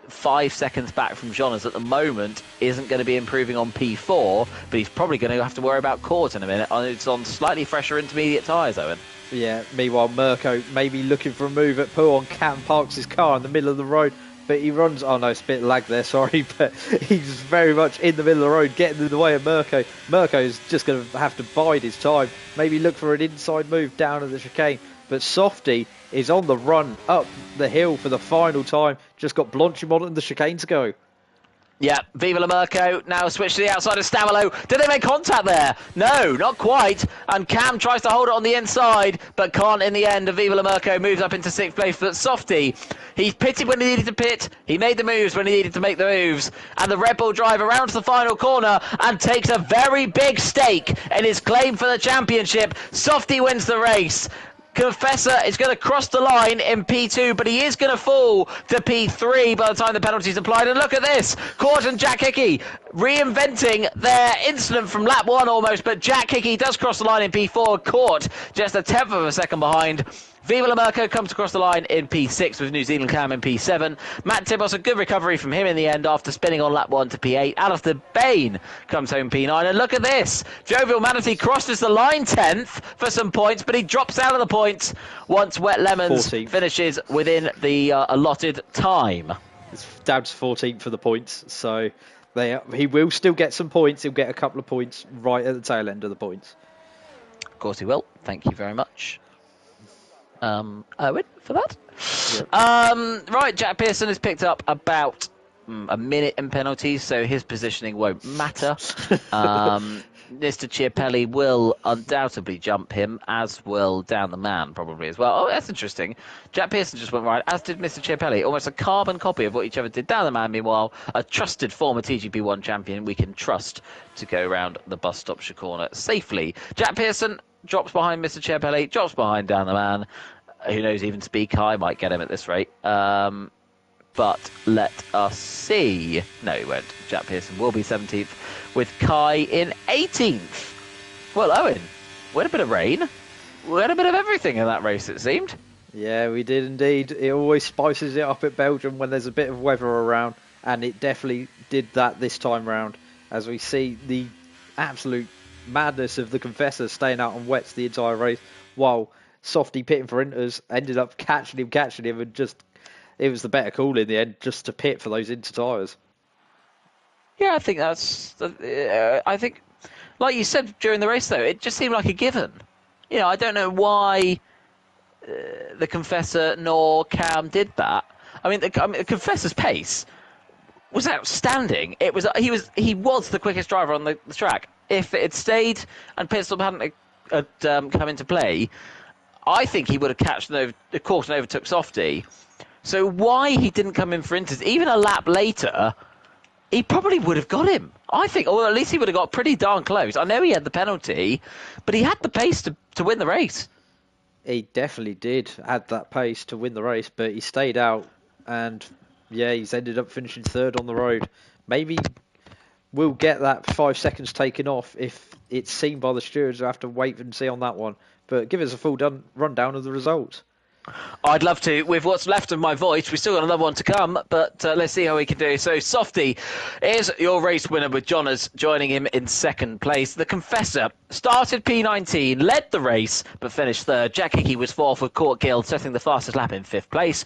5 seconds back from Jonas at the moment, isn't going to be improving on P4, but he's probably going to have to worry about Court in a minute. It's on slightly fresher intermediate tyres, Owen. Yeah, meanwhile, Mirko maybe looking for a move at Pouon. Cam parks his car in the middle of the road, but he runs... Oh, no, it's a bit lag there, sorry, but he's very much in the middle of the road, getting in the way of Mirko. Mirko is just going to have to bide his time, maybe look for an inside move down at the chicane. But Softy is on the run up the hill for the final time. Just got Blanchimont and the chicane to go. Yeah, Viva La Merco now switch to the outside of Stavelot. Did they make contact there? No, not quite. And Cam tries to hold it on the inside, but can't in the end. And Viva La Merco moves up into 6th place. But Softy, he pitted when he needed to pit. He made the moves when he needed to make the moves. And the Red Bull drive around to the final corner and takes a very big stake in his claim for the championship. Softy wins the race. Confessor is going to cross the line in P2, but he is going to fall to P3 by the time the penalty's applied. And look at this, Court and Jack Hickey reinventing their incident from lap 1 almost, but Jack Hickey does cross the line in P4. Court just a 10th of a second behind. Viva La Merco comes across the line in P6 with New Zealand Cam in P7. Matt Tibos, a good recovery from him in the end after spinning on lap 1 to P8. Alistair Bain comes home P9. And look at this. Jovial Manatee crosses the line 10th for some points, but he drops out of the points once Wet Lemons 14th. finishes within the allotted time. It's down to 14th for the points, so he will still get some points. He'll get a couple of points right at the tail end of the points. Of course he will. Thank you very much, Owen, for that. Yep. Right, Jack Pearson has picked up about a minute in penalties, so his positioning won't matter. Mr. Chiapelli will undoubtedly jump him, as will Down the Man probably as well. Oh, that's interesting. Jack Pearson just went right, as did Mr. Chiapelli. Almost a carbon copy of what each other did. Down the Man, meanwhile, a trusted former TGP1 champion we can trust to go around the bus stop Chicana safely. Jack Pearson drops behind Mr. Chiapelli, drops behind Down the Man. Who knows, even Speak High might get him at this rate. But let us see. No, he won't. Jack Pearson will be 17th with Kai in 18th. Well, Owen, we had a bit of rain. We had a bit of everything in that race, it seemed. Yeah, we did indeed. It always spices it up at Belgium when there's a bit of weather around, and it definitely did that this time round. as we see the absolute madness of the Confessor staying out on wets the entire race, while Softy pitting for Inters ended up catching him, and just it was the better call in the end, just to pit for those Inter tyres. Yeah, I think that's. I think, like you said during the race, though, it just seemed like a given. I don't know why the Confessor nor Cam did that. I mean, the Confessor's pace was outstanding. He was the quickest driver on the track. If it had stayed and pit stop hadn't come into play, I think he would have caught and overtook Softy. So why he didn't come in for Inters, even a lap later, he probably would have got him. I think, or at least he would have got pretty darn close. I know he had the penalty, but he had the pace to win the race. He definitely did add that pace to win the race, but he stayed out, and yeah, he's ended up finishing third on the road. Maybe we'll get that 5 seconds taken off if it's seen by the stewards. We'll have to wait and see on that one. But give us a full rundown of the results. I'd love to. With what's left of my voice, we've still got another one to come, but let's see how we can do. So, Softy is your race winner with Johners joining him in second place. The Confessor started P19, led the race, but finished third. Jack Hickey was fourth with Court Guild, setting the fastest lap in fifth place.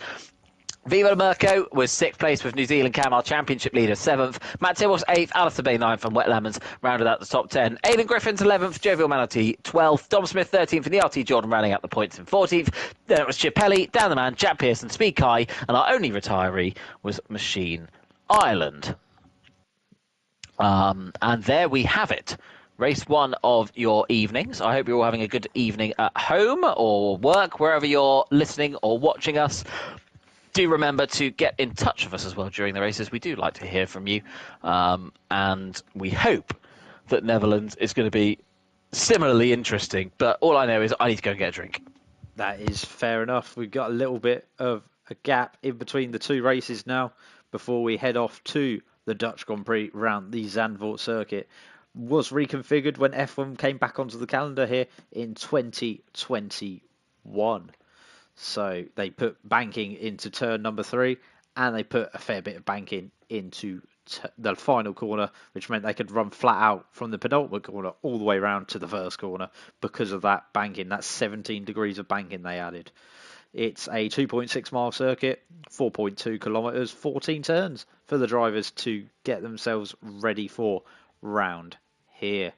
Viva Mirko was sixth place with New Zealand Camel Championship leader seventh. Matt Tibbles eighth, Alistair Bay ninth, and Wet Lemons rounded out the top 10. Aidan Griffin's 11th, Jovial Manatee 12th, Dom Smith 13th, and the RT Jordan rounding out the points in 14th. Then it was Chiapelli, Dan the Man, Jack Pearson, Speed Kai, and our only retiree was Machine Ireland. And there we have it. Race one of your evenings. I hope you're all having a good evening at home or work, wherever you're listening or watching us. Do remember to get in touch with us as well during the races. We do like to hear from you. And we hope that Netherlands is going to be similarly interesting. But all I know is I need to go and get a drink. That is fair enough. We've got a little bit of a gap in between the two races now before we head off to the Dutch Grand Prix round the Zandvoort circuit. Was reconfigured when F1 came back onto the calendar here in 2021. So they put banking into turn number 3, and they put a fair bit of banking into the final corner, which meant they could run flat out from the penultimate corner all the way around to the first corner because of that banking. That's 17 degrees of banking they added. It's a 2.6 mile circuit, 4.2 kilometres, 14 turns for the drivers to get themselves ready for round here.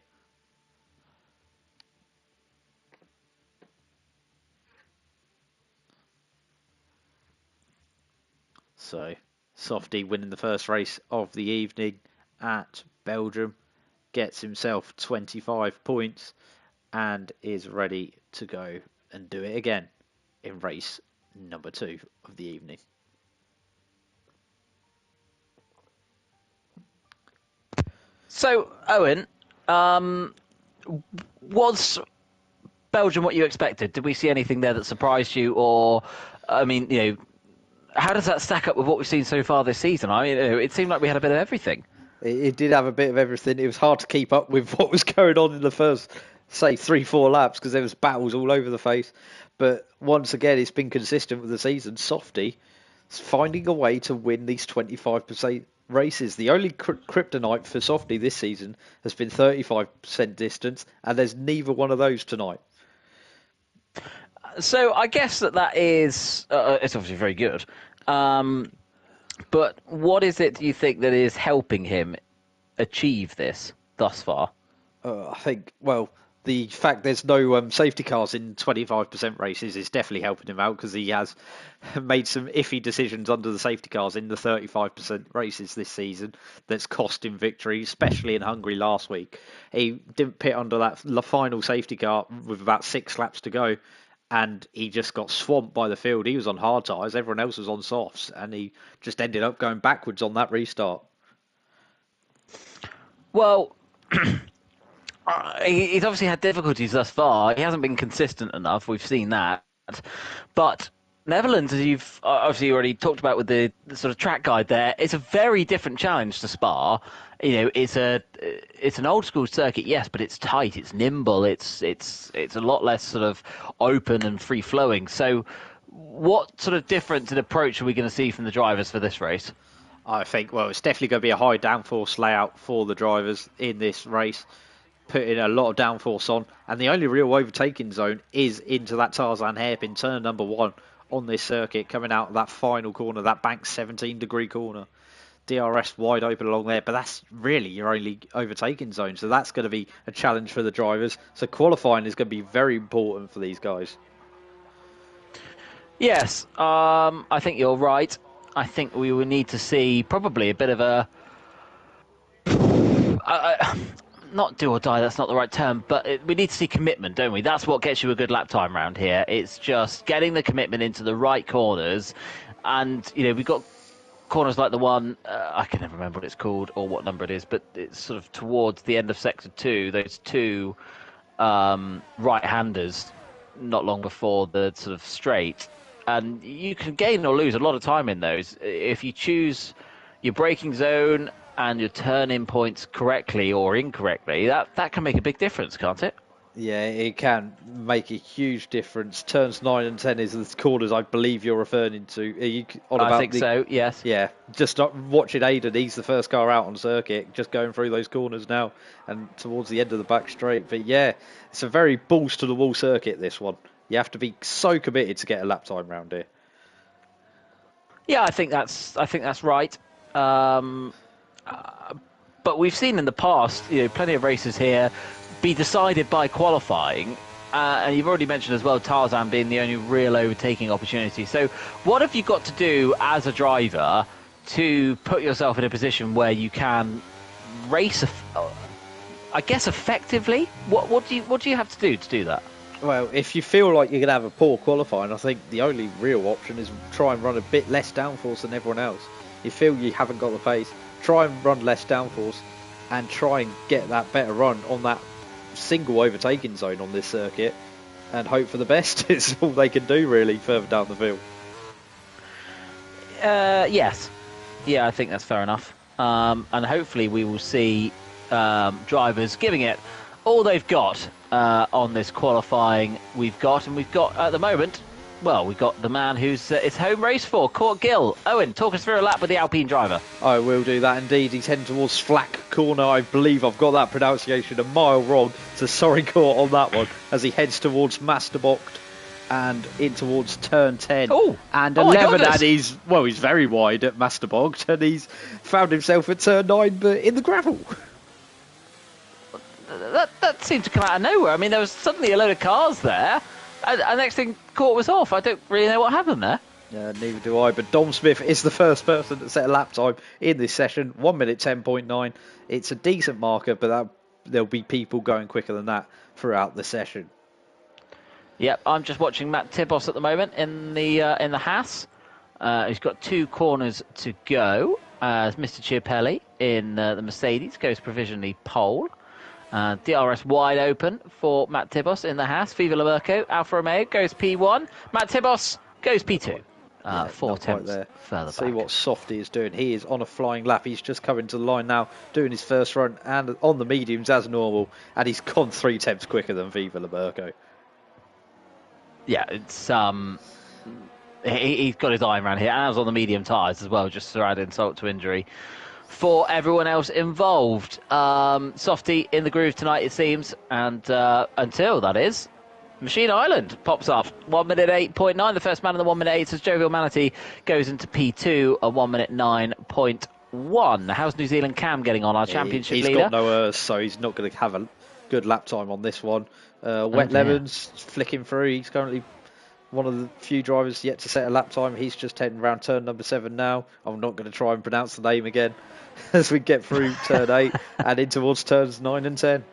So, Softy winning the first race of the evening at Belgium, gets himself 25 points and is ready to go and do it again in race number 2 of the evening. So, Owen, was Belgium what you expected? Did we see anything there that surprised you? Or, I mean, how does that stack up with what we've seen so far this season? I mean, it seemed like we had a bit of everything. It did have a bit of everything. It was hard to keep up with what was going on in the first, say, 3-4 laps because there was battles all over the place. But once again, it's been consistent with the season. Softy is finding a way to win these 25% races. The only kryptonite for Softy this season has been 35% distance, and there's neither one of those tonight. So I guess that is it's obviously very good. But what is it, do you think, that is helping him achieve this thus far? I think, well, the fact there's no safety cars in 25% races is definitely helping him out because he has made some iffy decisions under the safety cars in the 35% races this season that's cost him victory, especially in Hungary last week. He didn't pit under that final safety car with about 6 laps to go, and he just got swamped by the field. He was on hard tyres, everyone else was on softs, and he just ended up going backwards on that restart. Well, he's obviously had difficulties thus far. He hasn't been consistent enough. We've seen that. But Netherlands, as you've obviously already talked about with the sort of track guide there, it's a very different challenge to Spa. It's an old school circuit, yes, but it's tight, it's nimble, it's a lot less sort of open and free flowing. So, what sort of difference in approach are we going to see from the drivers for this race? I think, well, it's definitely going to be a high downforce layout for the drivers in this race, putting a lot of downforce on, and the only real overtaking zone is into that Tarzan hairpin, turn number 1 on this circuit, coming out of that final corner, that bank 17-degree corner. DRS wide open along there, but that's really your only overtaking zone, so that's going to be a challenge for the drivers. So qualifying is going to be very important for these guys. Yes, I think you're right. I think we will need to see probably a bit of a not do or die, that's not the right term, but we need to see commitment, don't we? That's what gets you a good lap time round here. It's just getting the commitment into the right corners. And, you know, we've got corners like the one, I can never remember what it's called or what number it is, but it's sort of towards the end of Sector 2, those two right-handers not long before the sort of straight. And you can gain or lose a lot of time in those. If you choose your braking zone and your turn-in points correctly or incorrectly, that can make a big difference, can't it? Yeah, it can make a huge difference. Turns 9 and 10 is the corners I believe you're referring to. Are you on about I think so, yes. Yeah, just watching Aidan, he's the first car out on circuit, just going through those corners now and towards the end of the back straight. But yeah, it's a very balls to the wall circuit, this one. You have to be so committed to get a lap time round here. Yeah, I think that's right. But we've seen in the past, you know, plenty of races here be decided by qualifying. And you've already mentioned as well Tarzan being the only real overtaking opportunity. So what have you got to do as a driver to put yourself in a position where you can race, I guess, effectively? What do you have to do that? Well, if you feel like you're going to have a poor qualifying, I think the only real option is try and run a bit less downforce than everyone else. You feel you haven't got the pace, try and run less downforce and try and get that better run on that single overtaking zone on this circuit and hope for the best. It's all they can do really further down the field. Yes. Yeah, I think that's fair enough. And hopefully we will see drivers giving it all they've got on this qualifying we've got. And we've got, at the moment, well, we've got the man who's it's home race for, Court Gill. Owen, talk us through a lap with the Alpine driver. I will do that indeed. He's heading towards Flack Corner. I believe I've got that pronunciation a mile wrong. So sorry, Court, on that one. As he heads towards Masterbocht and in towards turn 10. Oh, and 11, and he's very wide at Masterbocht, and he's found himself at turn 9, but in the gravel. That seemed to come out of nowhere. I mean, there was suddenly a load of cars there, and next thing, Court was off. I don't really know what happened there. Neither do I, but Dom Smith is the first person to set a lap time in this session, 1 minute 10.9. It's a decent marker, but there'll be people going quicker than that throughout the session. Yep, I'm just watching Matt Tibos at the moment in the Haas. He's got 2 corners to go. Mr. Chiapelli in the Mercedes goes provisionally pole. DRS wide open for Matt Tibos in the Haas. Viva La Merco, Alfa Romeo goes P1. Matt Tibos goes P2. 4 tenths further back. See what Softy is doing. He is on a flying lap. He's just coming to the line now, doing his first run and on the mediums as normal. And he's gone 3 tenths quicker than Viva La Merco. Yeah, it's he's got his eye around here, and I was on the medium tyres as well, just to add insult to injury for everyone else involved. Softy in the groove tonight, it seems, and until that is Machine Island pops up 1 minute 8.9. The first man in the 1 minute 8 as Jovial Manatee goes into P2 at 1 minute 9.1. How's New Zealand Cam getting on, our championship leader? He's got no Urs, so he's not going to have a good lap time on this one. Wet Lemons flicking through. He's currently one of the few drivers yet to set a lap time. He's just heading around turn number 7 now. I'm not going to try and pronounce the name again as we get through turn 8 and in towards turns 9 and 10.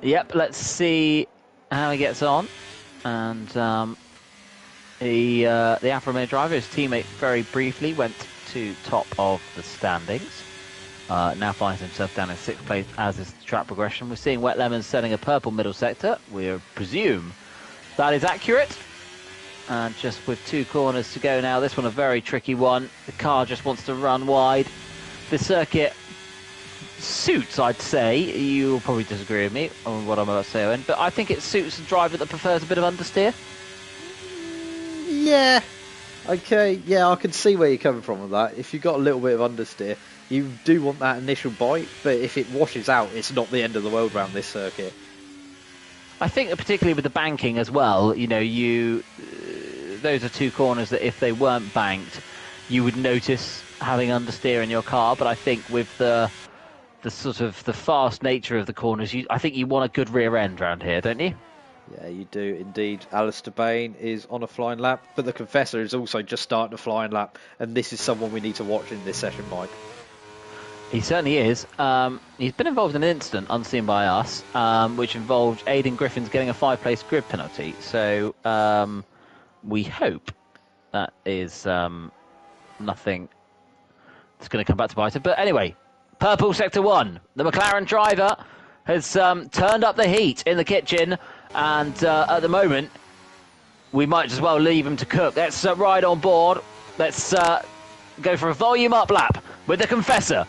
Yep, let's see how he gets on. And the Alfa Romeo driver, his teammate, very briefly went to top of the standings. Now finds himself down in 6th place, as is the track progression. We're seeing Wet Lemons setting a purple middle sector. We presume that is accurate. And just with 2 corners to go now. This one a very tricky one. The car just wants to run wide. The circuit suits, I'd say. You'll probably disagree with me on what I'm about to say, Owen, but I think it suits a driver that prefers a bit of understeer. Yeah. Okay, yeah, I can see where you're coming from with that. If you've got a little bit of understeer, you do want that initial bite, but if it washes out, it's not the end of the world around this circuit. I think that particularly with the banking as well, you know, those are two corners that if they weren't banked, you would notice having understeer in your car. But I think with the sort of the fast nature of the corners, I think you want a good rear end around here, don't you? Yeah, you do indeed. Alistair Bain is on a flying lap, but the Confessor is also just starting a flying lap, and this is someone we need to watch in this session, Mike. He certainly is. He's been involved in an incident unseen by us, which involved Aidan Griffin's getting a 5-place grid penalty. So we hope that is nothing that's going to come back to bite him. But anyway, purple sector 1. The McLaren driver has turned up the heat in the kitchen, and at the moment, we might as well leave him to cook. Let's ride on board. Let's go for a volume up lap with the Confessor.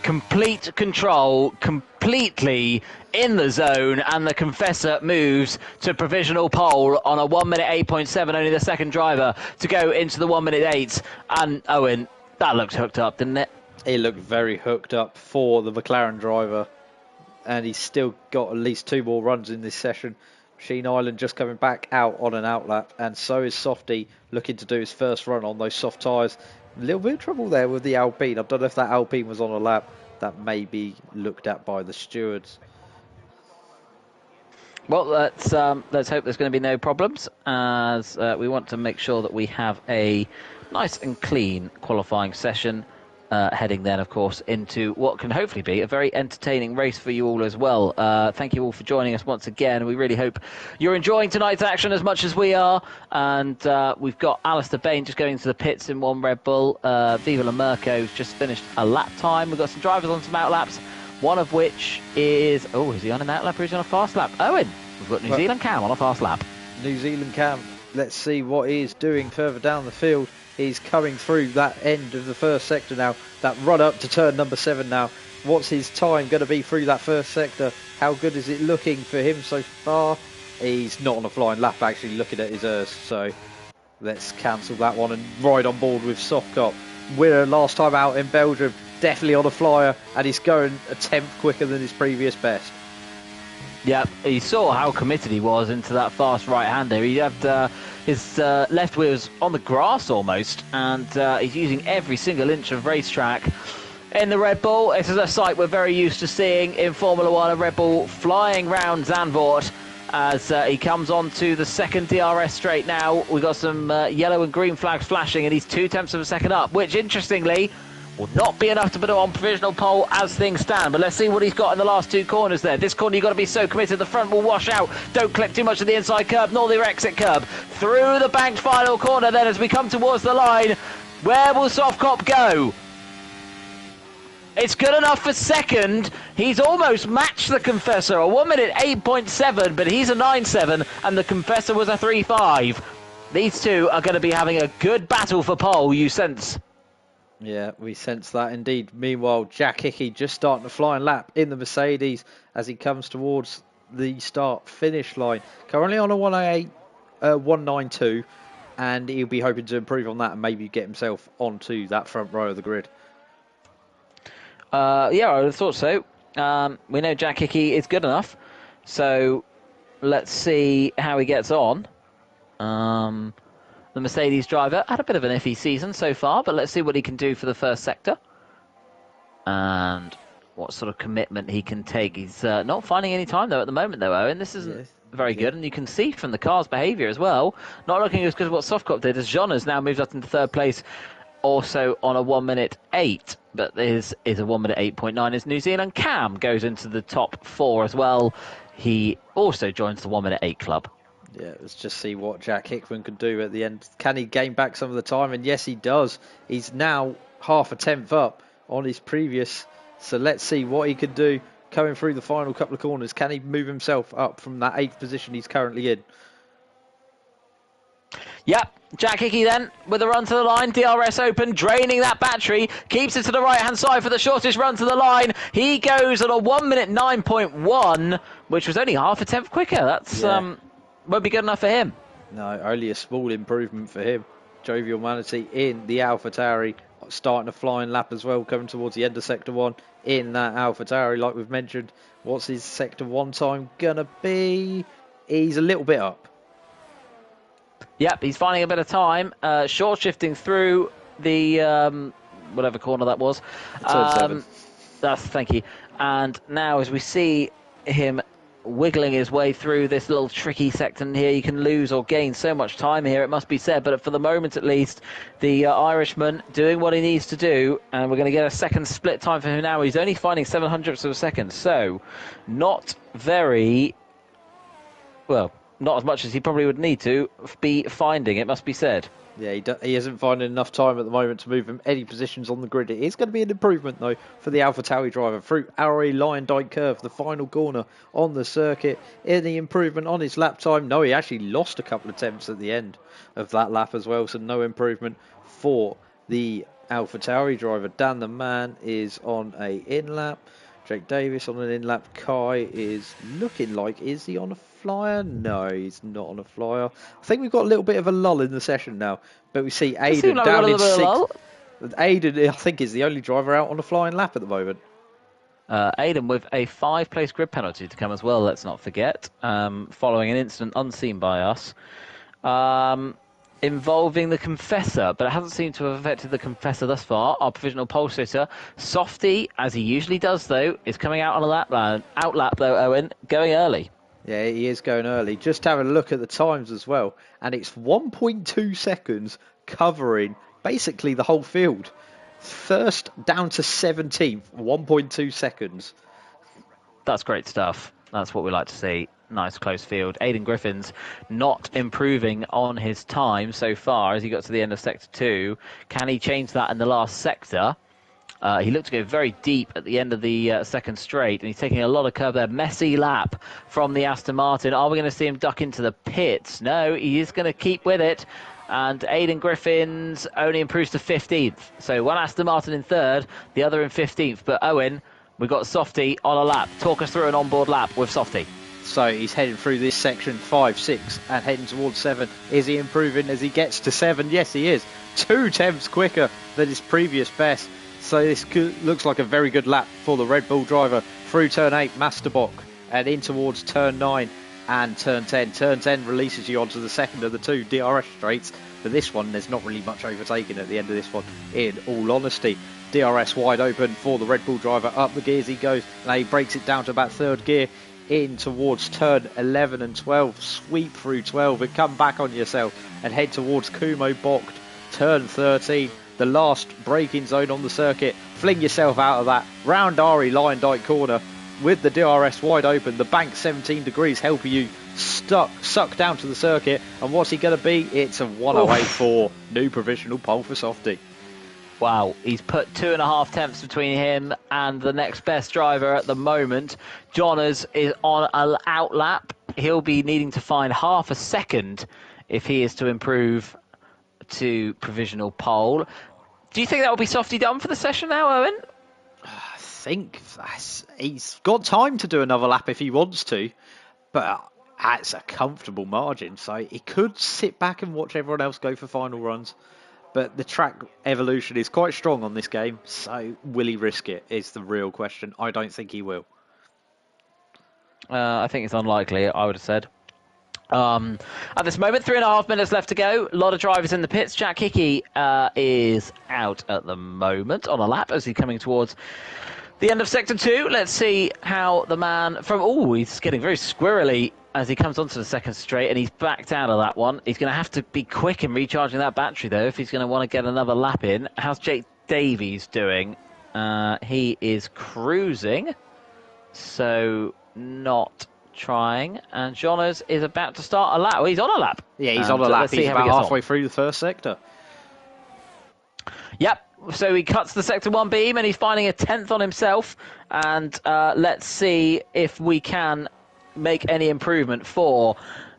Complete control, completely in the zone, and the Confessor moves to provisional pole on a 1 minute 8.7, only the second driver to go into the 1 minute 8. And Owen, that looked hooked up, didn't it? It looked very hooked up for the McLaren driver, and he's still got at least 2 more runs in this session. Sheen Island just coming back out on an outlap, and so is Softy looking to do his first run on those soft tyres. A little bit of trouble there with the Alpine. I don't know if that Alpine was on a lap. That may be looked at by the stewards. Well, let's hope there's going to be no problems, as we want to make sure that we have a nice and clean qualifying session, heading then, of course, into what can hopefully be a very entertaining race for you all as well. Thank you all for joining us once again. We really hope you're enjoying tonight's action as much as we are. And we've got Alistair Bain just going into the pits in one Red Bull. Viva La Merco's just finished a lap time. We've got some drivers on some outlaps, one of which is... Oh, is he on an outlap or is he on a fast lap? Owen, we've got New Zealand Cam on a fast lap. New Zealand Cam, let's see what he's doing further down the field. He's coming through that end of the first sector now. That run up to turn number 7 now. What's his time going to be through that first sector? How good is it looking for him so far? He's not on a flying lap, actually, looking at his ERS. So let's cancel that one and ride on board with Softcop. Winner last time out in Belgium. Definitely on a flyer. And he's going a tenth quicker than his previous best. Yeah, he saw how committed he was into that fast right-hander. He had his left wheel was on the grass almost, and he's using every single inch of racetrack in the Red Bull. This is a sight we're very used to seeing in Formula One, a Red Bull flying round Zandvoort as he comes on to the second DRS straight now. We've got some yellow and green flags flashing, and he's 0.2 of a second up, which, interestingly, will not be enough to put him on provisional pole as things stand. But let's see what he's got in the last 2 corners there. This corner, you've got to be so committed. The front will wash out. Don't clip too much of the inside curb, nor the exit curb. Through the banked final corner then as we come towards the line. Where will Softcop go? It's good enough for second. He's almost matched the Confessor. A 1 minute 8.7, but he's a 9.7, and the Confessor was a 3.5. These two are going to be having a good battle for pole, you sense. Yeah, we sense that indeed. Meanwhile, Jack Hickey just starting a flying lap in the Mercedes as he comes towards the start-finish line. Currently on a 192, and he'll be hoping to improve on that and maybe get himself onto that front row of the grid. Yeah, I would have thought so. We know Jack Hickey is good enough, so let's see how he gets on. The Mercedes driver had a bit of an iffy season so far, but let's see what he can do for the first sector and what sort of commitment he can take. He's not finding any time, though, at the moment, though, Owen. This isn't very good, and you can see from the car's behaviour as well, not looking as good as what Softcop did, as John has now moved up into third place, also on a 1 minute 8, but this is a 1 minute 8.9 as New Zealand Cam goes into the top 4 as well. He also joins the 1 minute 8 club. Yeah, let's just see what Jack Hickman can do at the end. Can he gain back some of the time? And yes, he does. He's now half a tenth up on his previous. So let's see what he can do coming through the final couple of corners. Can he move himself up from that 8th position he's currently in? Yep, Jack Hickey then with a run to the line. DRS open, draining that battery, keeps it to the right hand side for the shortest run to the line. He goes at a 1 minute 9.1, which was only half a tenth quicker. That's won't be good enough for him. No, only a small improvement for him. Jovial Manatee in the AlphaTauri, starting a flying lap as well, coming towards the end of Sector 1 in that AlphaTauri, like we've mentioned. What's his Sector 1 time gonna be? He's a little bit up. Yep, he's finding a bit of time. Short shifting through the whatever corner that was. Turn 7. Thank you. And now as we see him wiggling his way through this little tricky section here, you can lose or gain so much time here, it must be said. But for the moment at least, the Irishman doing what he needs to do. And we're going to get a second split time for him now. He's only finding 700ths of a second. So not very... well... not as much as he probably would need to be finding, it must be said. Yeah, he isn't finding enough time at the moment to move him any positions on the grid. It is going to be an improvement, though, for the AlphaTauri driver through Arroy Lion Dyke Curve, the final corner on the circuit. Any improvement on his lap time? No, he actually lost a couple of attempts at the end of that lap as well, so no improvement for the AlphaTauri driver. Dan the Man is on a in-lap. Jake Davis on an in-lap. Kai is looking like, is he on a flyer? No, he's not on a flyer. I think we've got a little bit of a lull in the session now, but we see Aiden like down in 6th. Aiden, I think, is the only driver out on a flying lap at the moment. Aiden with a 5-place grid penalty to come as well, let's not forget, following an incident unseen by us. Involving the Confessor, but it hasn't seemed to have affected the Confessor thus far. Our provisional pole sitter, Softy, as he usually does though, is coming out on a outlap though, Owen, going early. Yeah, he is going early. Just having a look at the times as well, and it's 1.2 seconds covering basically the whole field. First down to 17th, 1.2 seconds. That's great stuff. That's what we like to see. Nice close field. Aidan Griffin's not improving on his time so far as he got to the end of Sector 2. Can he change that in the last sector? He looked to go very deep at the end of the second straight, and he's taking a lot of curve there. Messy lap from the Aston Martin. Are we going to see him duck into the pits? No, he is going to keep with it. And Aidan Griffin's only improves to 15th. So one Aston Martin in 3rd, the other in 15th. But Owen, we've got Softy on a lap. Talk us through an onboard lap with Softy. So he's heading through this section 5, 6 and heading towards 7. Is he improving as he gets to 7? Yes, he is. 2 tenths quicker than his previous best. So this looks like a very good lap for the Red Bull driver through turn 8, Masterbock, and in towards turn 9 and turn 10. Turn 10 releases you onto the second of the 2 DRS straights. But this one, there's not really much overtaking at the end of this one, in all honesty. DRS wide open for the Red Bull driver. Up the gears he goes. Now he breaks it down to about 3rd gear. In towards turn 11 and 12, sweep through 12 and come back on yourself and head towards Kumo Bocht, turn 13, the last braking zone on the circuit. Fling yourself out of that, round Ari Lion Dyke corner with the DRS wide open, the bank 17 degrees helping you suck down to the circuit. And what's he going to be? It's a 108.4, new provisional pole for Softy. Wow, he's put 2.5 tenths between him and the next best driver at the moment. Johners is on an outlap. He'll be needing to find half a second if he is to improve to provisional pole. Do you think that will be Softy done for the session now, Owen? I think he's got time to do another lap if he wants to, but it's a comfortable margin, so he could sit back and watch everyone else go for final runs. But the track evolution is quite strong on this game, so will he risk it is the real question. I don't think he will. I think it's unlikely, I would have said. At this moment, 3.5 minutes left to go. A lot of drivers in the pits. Jack Hickey is out at the moment on a lap as he's coming towards the end of Sector 2. Let's see how the man from... oh, he's getting very squirrely as he comes onto the second straight, and he's backed out of that one. He's going to have to be quick in recharging that battery, though, if he's going to want to get another lap in. How's Jake Davies doing? He is cruising, so not trying. And Jonas is about to start a lap. Well, he's on a lap. Yeah, he's on a lap. He's about halfway through the first sector. Yep, So he cuts the Sector 1 beam and he's finding a 10th on himself. And let's see if we can make any improvement for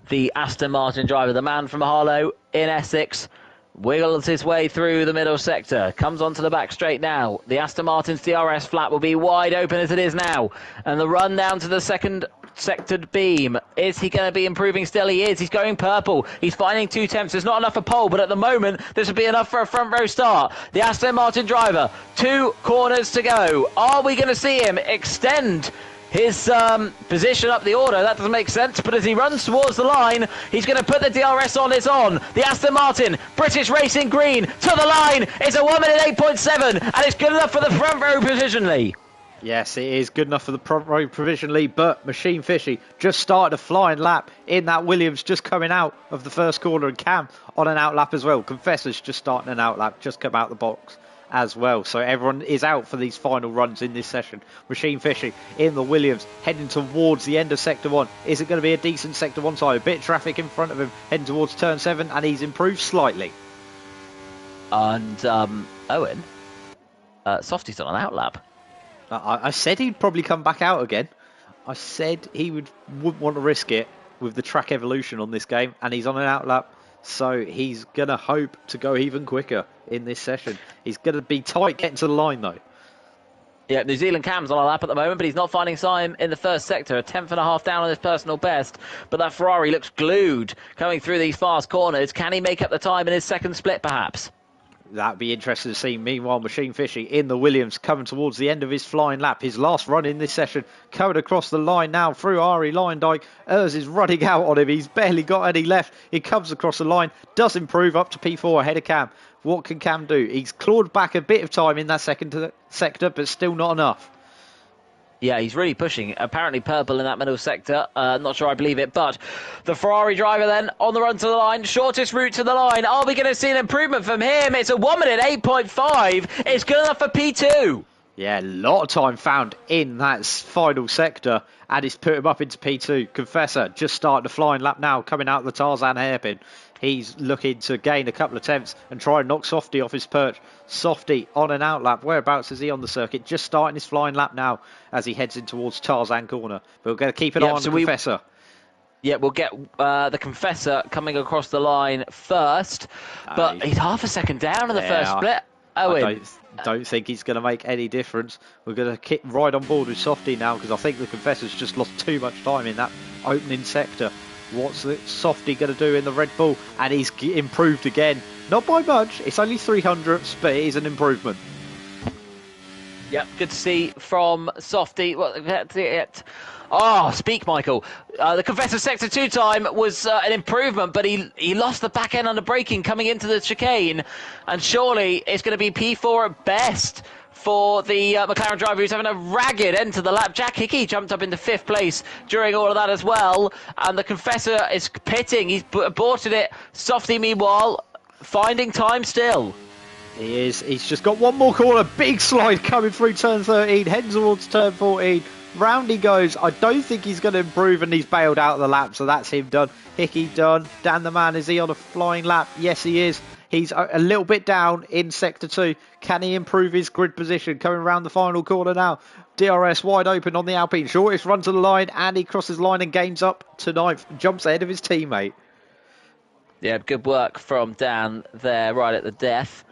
the Aston Martin driver. The man from Harlow in Essex wiggles his way through the middle sector, comes onto the back straight now. The Aston Martin's DRS flap will be wide open as it is now. And the run down to the second sectored beam. Is he going to be improving still? He is. He's going purple. He's finding 2 temps. There's not enough for pole, but at the moment, this would be enough for a front row start. The Aston Martin driver, 2 corners to go. Are we going to see him extend his position up the order? That doesn't make sense, but as he runs towards the line, he's going to put the DRS on. It's on. The Aston Martin, British Racing Green, to the line. It's a 1 minute 8.7, and it's good enough for the front row provisionally. Yes, it is good enough for the front row provisionally, but Machine Fishy just started a flying lap in that Williams, just coming out of the first corner, and Cam on an out lap as well. Confessor's just starting an out lap, just come out the box as well. So everyone is out for these final runs in this session. Machine Fishy in the Williams, heading towards the end of Sector 1. Is it going to be a decent Sector 1 side? A bit of traffic in front of him, heading towards Turn 7, and he's improved slightly. And Owen, Softy's on an out lap. I said he'd probably come back out again. I said he wouldn't want to risk it with the track evolution on this game, and he's on an out lap, so he's going to hope to go even quicker in this session. He's going to be tight getting to the line, though. Yeah, New Zealand Cam's on a lap at the moment, but he's not finding time in the first sector. A 10th and a half down on his personal best, but that Ferrari looks glued coming through these fast corners. Can he make up the time in his second split, perhaps? That'd be interesting to see. Meanwhile, Machine Fishy in the Williams, coming towards the end of his flying lap. His last run in this session, coming across the line now through Ari Lyndike. Urs is running out on him. He's barely got any left. He comes across the line, does improve up to P4 ahead of Cam. What can Cam do? He's clawed back a bit of time in that second sector, but still not enough. Yeah, he's really pushing. Apparently purple in that middle sector. Not sure I believe it, but the Ferrari driver then on the run to the line. Shortest route to the line. Are we going to see an improvement from him? It's a 1 minute 8.5. It's good enough for P2. Yeah, a lot of time found in that final sector, and he's put him up into P2. Confessor just starting the flying lap now, coming out of the Tarzan hairpin. He's looking to gain a couple of attempts and try and knock Softy off his perch. Softy on an out lap. Whereabouts is he on the circuit? Just starting his flying lap now as he heads in towards Tarzan corner. But we're going to keep an eye on the Confessor. Yeah, we'll get the Confessor coming across the line first. But he's half a second down in the first split. I don't think he's going to make any difference. We're going to kick right on board with Softy now, because I think the Confessor's just lost too much time in that opening sector. What's the Softy going to do in the Red Bull? And he's improved again. Not by much. It's only 300ths, but it is an improvement. Yep, good to see from Softy. Oh, speak, Michael. The Confessor Sector 2 time was an improvement, but he lost the back end under braking coming into the chicane. And surely it's going to be P4 at best for the McLaren driver who's having a ragged end to the lap. Jack Hickey jumped up into 5th place during all of that as well. And the Confessor is pitting. He's aborted it. Softy, meanwhile, finding time still. He is. He's just got one more corner. Big slide coming through turn 13. Heading towards turn 14. Round he goes. I don't think he's going to improve, and he's bailed out of the lap. So that's him done. Hickey done. Dan the man, is he on a flying lap? Yes, he is. He's a little bit down in Sector 2. Can he improve his grid position? Coming around the final corner now. DRS wide open on the Alpine. Shortest run to the line, and he crosses the line and gains up to 9th. Jumps ahead of his teammate. Yeah, good work from Dan there right at the death.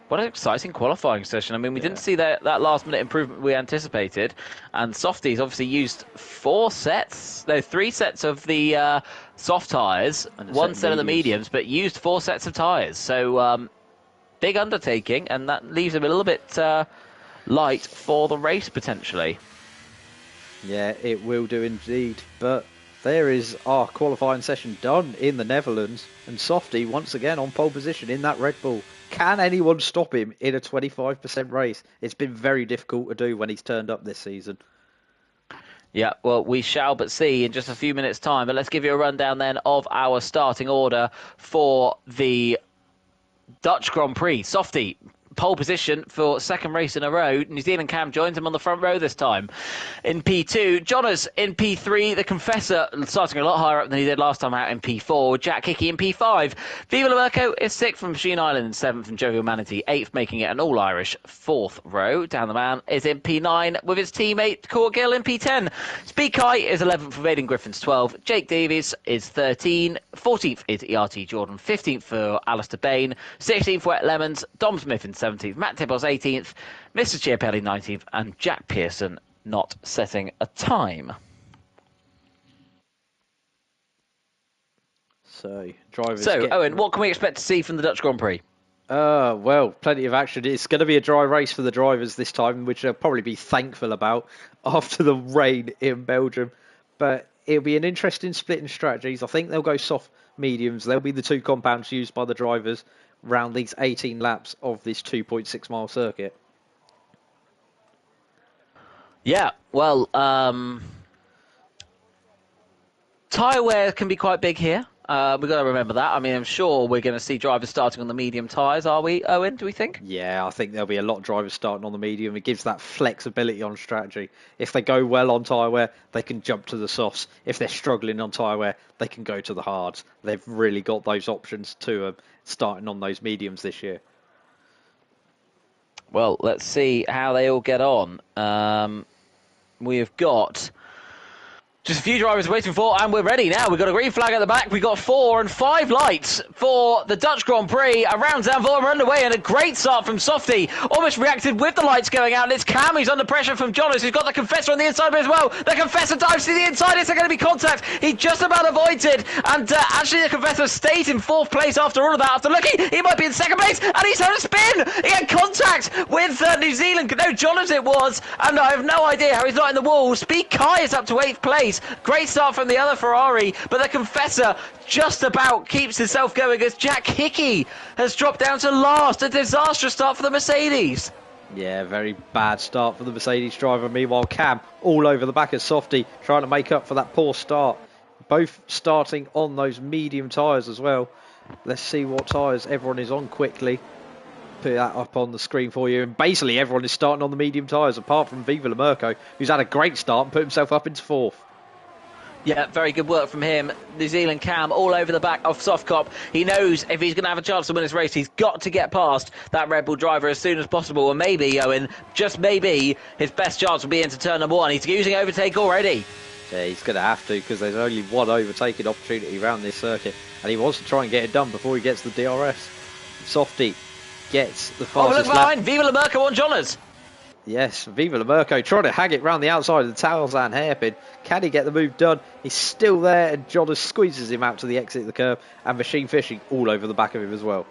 What an exciting qualifying session. I mean, we didn't see that last minute improvement we anticipated. And Softy's obviously used 3 sets of the soft tyres, one set of the mediums, but used 4 sets of tyres. So big undertaking, and that leaves him a little bit light for the race potentially. Yeah, it will do indeed. But there is our qualifying session done in the Netherlands. And Softy once again on pole position in that Red Bull. Can anyone stop him in a 25% race? It's been very difficult to do when he's turned up this season. Yeah, well, we shall but see in just a few minutes' time. But let's give you a rundown then of our starting order for the Dutch Grand Prix. Softy pole position for second race in a row. New Zealand Cam joins him on the front row this time. In P2, Jonas in P3, the Confessor starting a lot higher up than he did last time out in P4. Jack Hickey in P5. Viva Lamerco is 6th from Machine Island and 7th from Jovial Manatee, 8th, making it an all-Irish 4th row. Down the man is in P9 with his teammate Court Gill in P10. Speed Kai is 11th for Aidan Griffin's 12. Jake Davies is 13. 14th is ERT Jordan. 15th for Alistair Bain. 16th for Wet Lemons. Dom Smith in 17th. Matt Tibbos 18th. Mr. Chiapelli 19th. And Jack Pearson not setting a time. So, drivers. So, Owen, what can we expect to see from the Dutch Grand Prix? Well, plenty of action. It's going to be a dry race for the drivers this time, which they'll probably be thankful about after the rain in Belgium. But it'll be an interesting split in strategies. I think they'll go soft mediums. They'll be the two compounds used by the drivers around these 18 laps of this 2.6 mile circuit. Yeah, well, tyre wear can be quite big here. We've got to remember that. I mean, I'm sure we're going to see drivers starting on the medium tyres, are we, Owen, do we think? Yeah, I think there'll be a lot of drivers starting on the medium. It gives that flexibility on strategy. If they go well on tyre wear, they can jump to the softs. If they're struggling on tyre wear, they can go to the hards. They've really got those options to starting on those mediums this year. Well, let's see how they all get on. We've got just a few drivers waiting for, and we're ready now. We've got a green flag at the back. We've got 4 and 5 lights for the Dutch Grand Prix. Around Zandvoort, we're underway, and a great start from Softy. Almost reacted with the lights going out, and it's Cam who's under pressure from Jonas, who's got the Confessor on the inside as well. The Confessor dives to the inside. Is there going to be contact? He just about avoids it, and actually the Confessor stays in 4th place after all of that. After looking, he might be in 2nd place, and he's had a spin. He had contact with New Zealand. No, Jonas it was, and I have no idea how he's not in the wall. Speed Kai is up to 8th place. Great start from the other Ferrari, but the Confessor just about keeps himself going as Jack Hickey has dropped down to last. A disastrous start for the Mercedes. Yeah, very bad start for the Mercedes driver. Meanwhile, Cam all over the back of Softy, trying to make up for that poor start. Both starting on those medium tyres as well. Let's see what tyres everyone is on quickly. Put that up on the screen for you. And basically everyone is starting on the medium tyres, apart from Viva Lamerco, who's had a great start and put himself up into 4th. Yeah, very good work from him. New Zealand Cam all over the back of Softcop. He knows if he's going to have a chance to win this race, he's got to get past that Red Bull driver as soon as possible. And maybe, Owen, just maybe, his best chance will be into turn number 1. He's using overtake already. Yeah, he's going to have to, because there's only one overtaking opportunity around this circuit. And he wants to try and get it done before he gets the DRS. Softy gets the fastest look behind. Viva Lamerco on Jonas. Yes, Viva Lamerco trying to hang it round the outside of the Tarzan hairpin. Can he get the move done? He's still there, and Jonas squeezes him out to the exit of the curve, and Machine Fishing all over the back of him as well.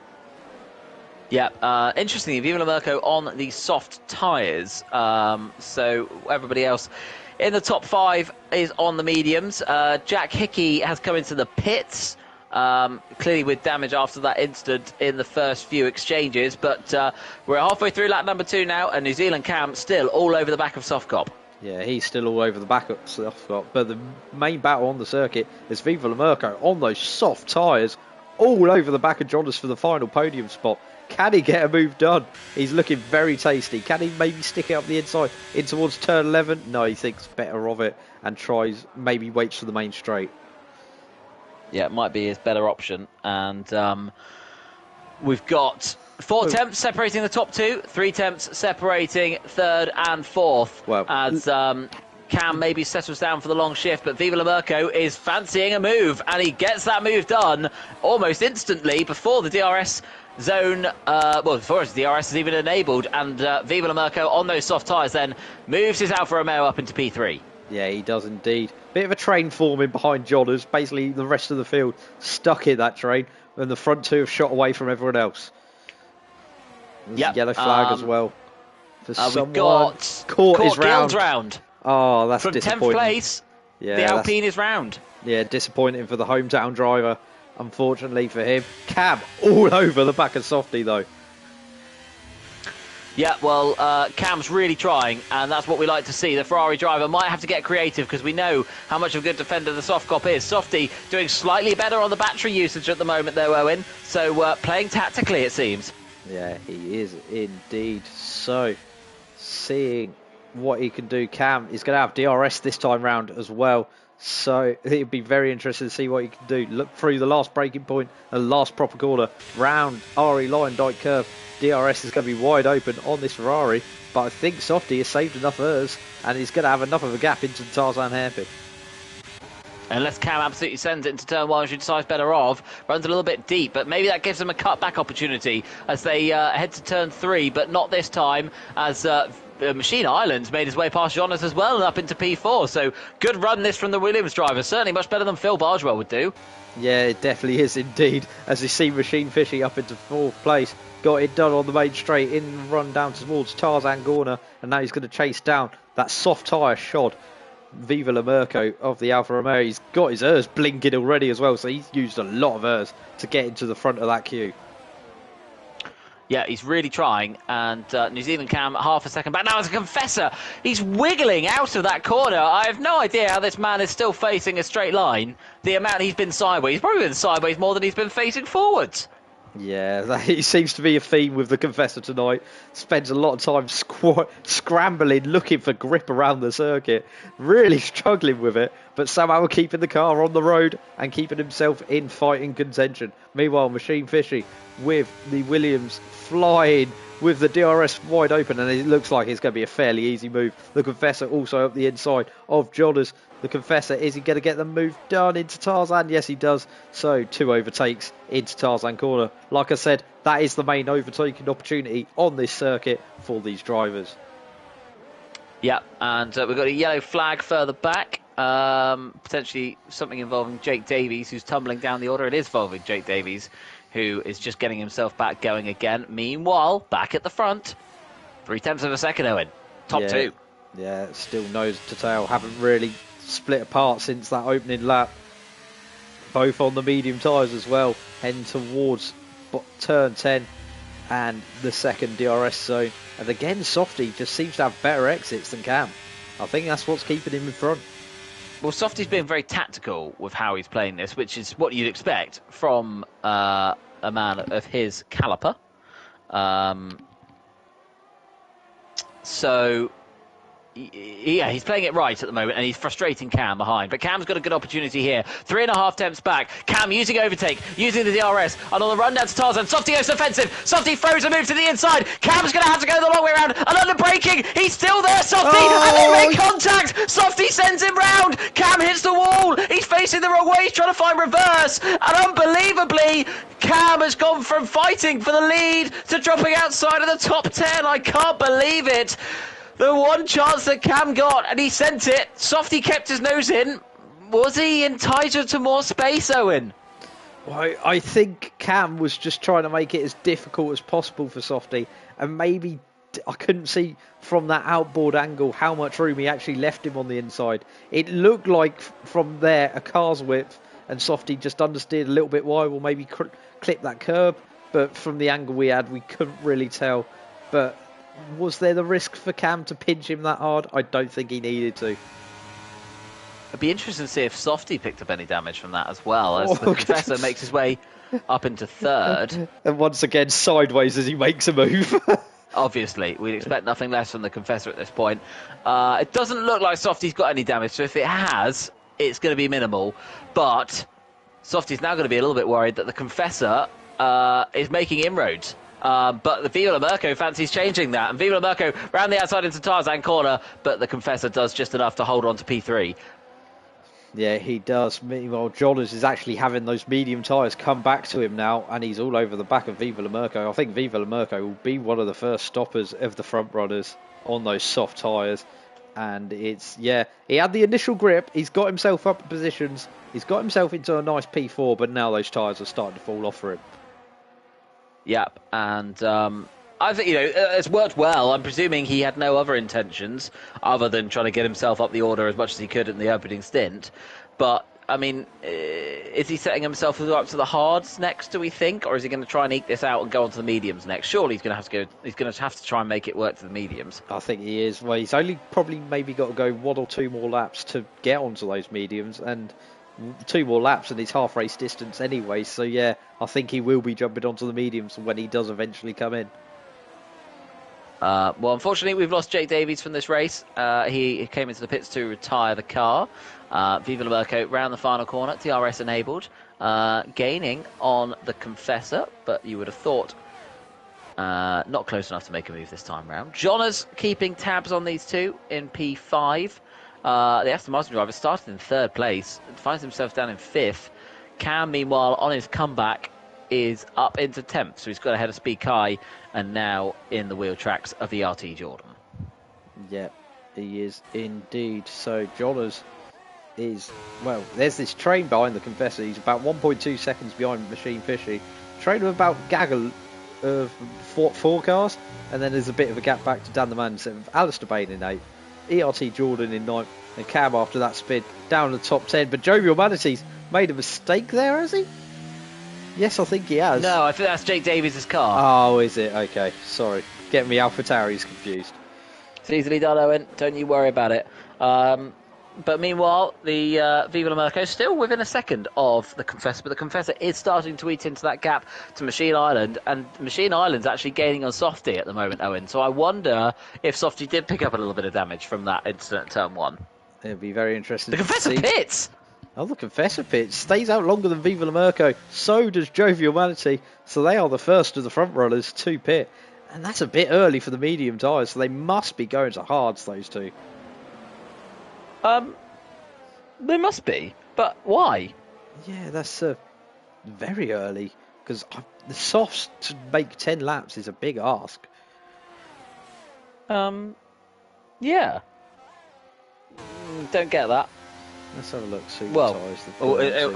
Yeah, interestingly, Viva Lamerco on the soft tyres. So everybody else in the top 5 is on the mediums. Jack Hickey has come into the pits. Clearly with damage after that incident in the first few exchanges, but we're halfway through lap number 2 now, and New Zealand Cam still all over the back of Softcop. Yeah, he's still all over the back of Softcop, but the main battle on the circuit is Viva Lamerco on those soft tyres, all over the back of Jonas for the final podium spot. Can he get a move done? He's looking very tasty. Can he maybe stick it up the inside in towards turn 11? No, he thinks better of it and tries, maybe waits for the main straight. Yeah, it might be his better option. And we've got 4 temps separating the top 2, 3 temps separating 3rd and 4th. Well, as Cam maybe settles down for the long shift, but Viva Lamerco is fancying a move, and he gets that move done almost instantly before the DRS zone, before his DRS is even enabled, and Viva Lamerco on those soft tyres then moves his Alfa Romeo up into P3. Yeah, he does indeed. Bit of a train forming behind Jonas. Basically, the rest of the field stuck in that train, and the front 2 have shot away from everyone else. There's a yellow flag as well. For someone. We've got Court is round. Oh, that's from disappointing. 10th place, yeah, the Alpine is round. Yeah, disappointing for the hometown driver, unfortunately for him. Cam all over the back of Softy, though. Yeah, well, Cam's really trying, and that's what we like to see. The Ferrari driver might have to get creative, because we know how much of a good defender the Softcop is. Softy doing slightly better on the battery usage at the moment, though, Owen. So playing tactically, it seems. Yeah, he is indeed. So, seeing what he can do, Cam is going to have DRS this time round as well. So, it'd be very interesting to see what he can do. Look through the last braking point and last proper corner, round RE line dyke curve. DRS is going to be wide open on this Ferrari, but I think Softy has saved enough hers and he's going to have enough of a gap into the Tarzan hairpin. Unless Cam absolutely sends it into turn one, she decides better off, runs a little bit deep, but maybe that gives them a cutback opportunity as they head to turn three, but not this time as Machine Islands made his way past Jonas as well and up into P4. So good run this from the Williams driver, certainly much better than Phil Bargewell would do. Yeah, it definitely is indeed. As you see Machine Fishy up into fourth place, got it done on the main straight, in the run down towards Tarzan corner, and now he's going to chase down that soft tyre shod Viva La Merco of the Alfa Romeo. He's got his ERS blinking already as well, so he's used a lot of ERS to get into the front of that queue. Yeah, he's really trying, and New Zealand Cam half a second back. Now as a Confessor, he's wiggling out of that corner. I have no idea how this man is still facing a straight line. The amount he's been sideways, he's probably been sideways more than he's been facing forwards. Yeah, that seems to be a theme with the Confessor tonight. Spends a lot of time scrambling, looking for grip around the circuit. Really struggling with it, but somehow keeping the car on the road and keeping himself in fighting contention. Meanwhile, Machine Fishy with the Williams flying with the DRS wide open, and it looks like it's going to be a fairly easy move. The Confessor also up the inside of Jonas. The Confessor, is he going to get the move done into Tarzan? Yes, he does. So 2 overtakes into Tarzan corner. Like I said, that is the main overtaking opportunity on this circuit for these drivers. Yeah, and we've got a yellow flag further back. Potentially something involving Jake Davies, who's tumbling down the order. It is involving Jake Davies, who is just getting himself back going again. Meanwhile, back at the front, 0.3 of a second, Owen. Top two. Yeah, still nose to tail. Haven't really split apart since that opening lap. Both on the medium tyres as well. Heading towards turn 10 and the second DRS zone. And again, Softy just seems to have better exits than Cam. I think that's what's keeping him in front. Well, Softy's been very tactical with how he's playing this, which is what you'd expect from a man of his caliber. So, yeah, he's playing it right at the moment, and he's frustrating Cam behind. But Cam's got a good opportunity here. 3.5 temps back. Cam using overtake, using the DRS, and on the run down to Tarzan, Softy goes offensive. Softy throws a move to the inside. Cam's going to have to go the long way around, and under braking, he's still there, Softy, and they make contact. Softy sends him round. Cam hits the wall. He's facing the wrong way. He's trying to find reverse, and unbelievably, Cam has gone from fighting for the lead to dropping outside of the top 10. I can't believe it. The one chance that Cam got, and he sent it. Softy kept his nose in. Was he entitled to more space, Owen? Well, I think Cam was just trying to make it as difficult as possible for Softy, and maybe I couldn't see from that outboard angle how much room he actually left him on the inside. It looked like from there a car's width, and Softy just understeered a little bit wide, or maybe clip that curb, but from the angle we had, we couldn't really tell. But was there the risk for Cam to pinch him that hard? I don't think he needed to. It'd be interesting to see if Softy picked up any damage from that as well, as the Confessor makes his way up into third. And once again, sideways as he makes a move. Obviously, we'd expect nothing less from the Confessor at this point. It doesn't look like Softy's got any damage, so if it has, it's going to be minimal. But Softy's now going to be a little bit worried that the Confessor is making inroads. But the Viva La Merco fancies changing that. And Viva La Merco round the outside into Tarzan corner, but the Confessor does just enough to hold on to P3. Yeah, he does. Meanwhile, Jonas is actually having those medium tyres come back to him now, and he's all over the back of Viva La Merco. I think Viva La Merco will be one of the first stoppers of the front runners on those soft tyres. And it's, yeah, he had the initial grip. He's got himself up in positions. He's got himself into a nice P4, but now those tyres are starting to fall off for him. Yep, and I think, it's worked well. I'm presuming he had no other intentions other than trying to get himself up the order as much as he could in the opening stint. But, I mean, is he setting himself up to the hards next, do we think? Or is he going to try and eke this out and go on to the mediums next? Surely he's going to have to try and make it work to the mediums. I think he is. Well, he's only probably maybe got to go 1 or 2 more laps to get onto those mediums, and 2 more laps and it's half race distance anyway. So yeah, I think he will be jumping onto the mediums when he does eventually come in. Well, unfortunately, we've lost Jake Davies from this race. He came into the pits to retire the car. Viva La Merco round the final corner, TRS enabled, gaining on the Confessor, but you would have thought not close enough to make a move this time round. Jonas keeping tabs on these two in P5. The Aston Martin driver started in 3rd place and finds himself down in 5th. Cam, meanwhile, on his comeback, is up into 10th, so he's got ahead of Speed Kai and now in the wheel tracks of the RT Jordan. Yeah, he is indeed. So Jonas is, well, there's this train behind the Confessor. He's about 1.2 seconds behind Machine Fishy. Train of about gaggle of 4 cars, and then there's a bit of a gap back to Dan the Man instead of Alistair Bain in 8th, ERT Jordan in 9th, and Cam after that spin down the top 10. But Jovial Manatee's made a mistake there, has he? Yes, I think he has. No, I think that's Jake Davies' car. Oh, is it? Okay, sorry. Getting me AlphaTauri's confused. It's easily done, Owen. Don't you worry about it. But meanwhile, the Viva La Merco still within a second of the Confessor, but the Confessor is starting to eat into that gap to Machine Island, and Machine Island's actually gaining on Softy at the moment, Owen. So I wonder if Softy did pick up a little bit of damage from that incident at turn 1. It'll be very interesting. The Confessor pits! Oh, the Confessor pit stays out longer than Viva La Merco. So does Jovial Manatee. So they are the first of the front runners to pit. And that's a bit early for the medium tyres, so they must be going to hards, those two. They must be. But why? Yeah, that's very early. Because the softs to make 10 laps is a big ask. Yeah. Don't get that. Let's have a look.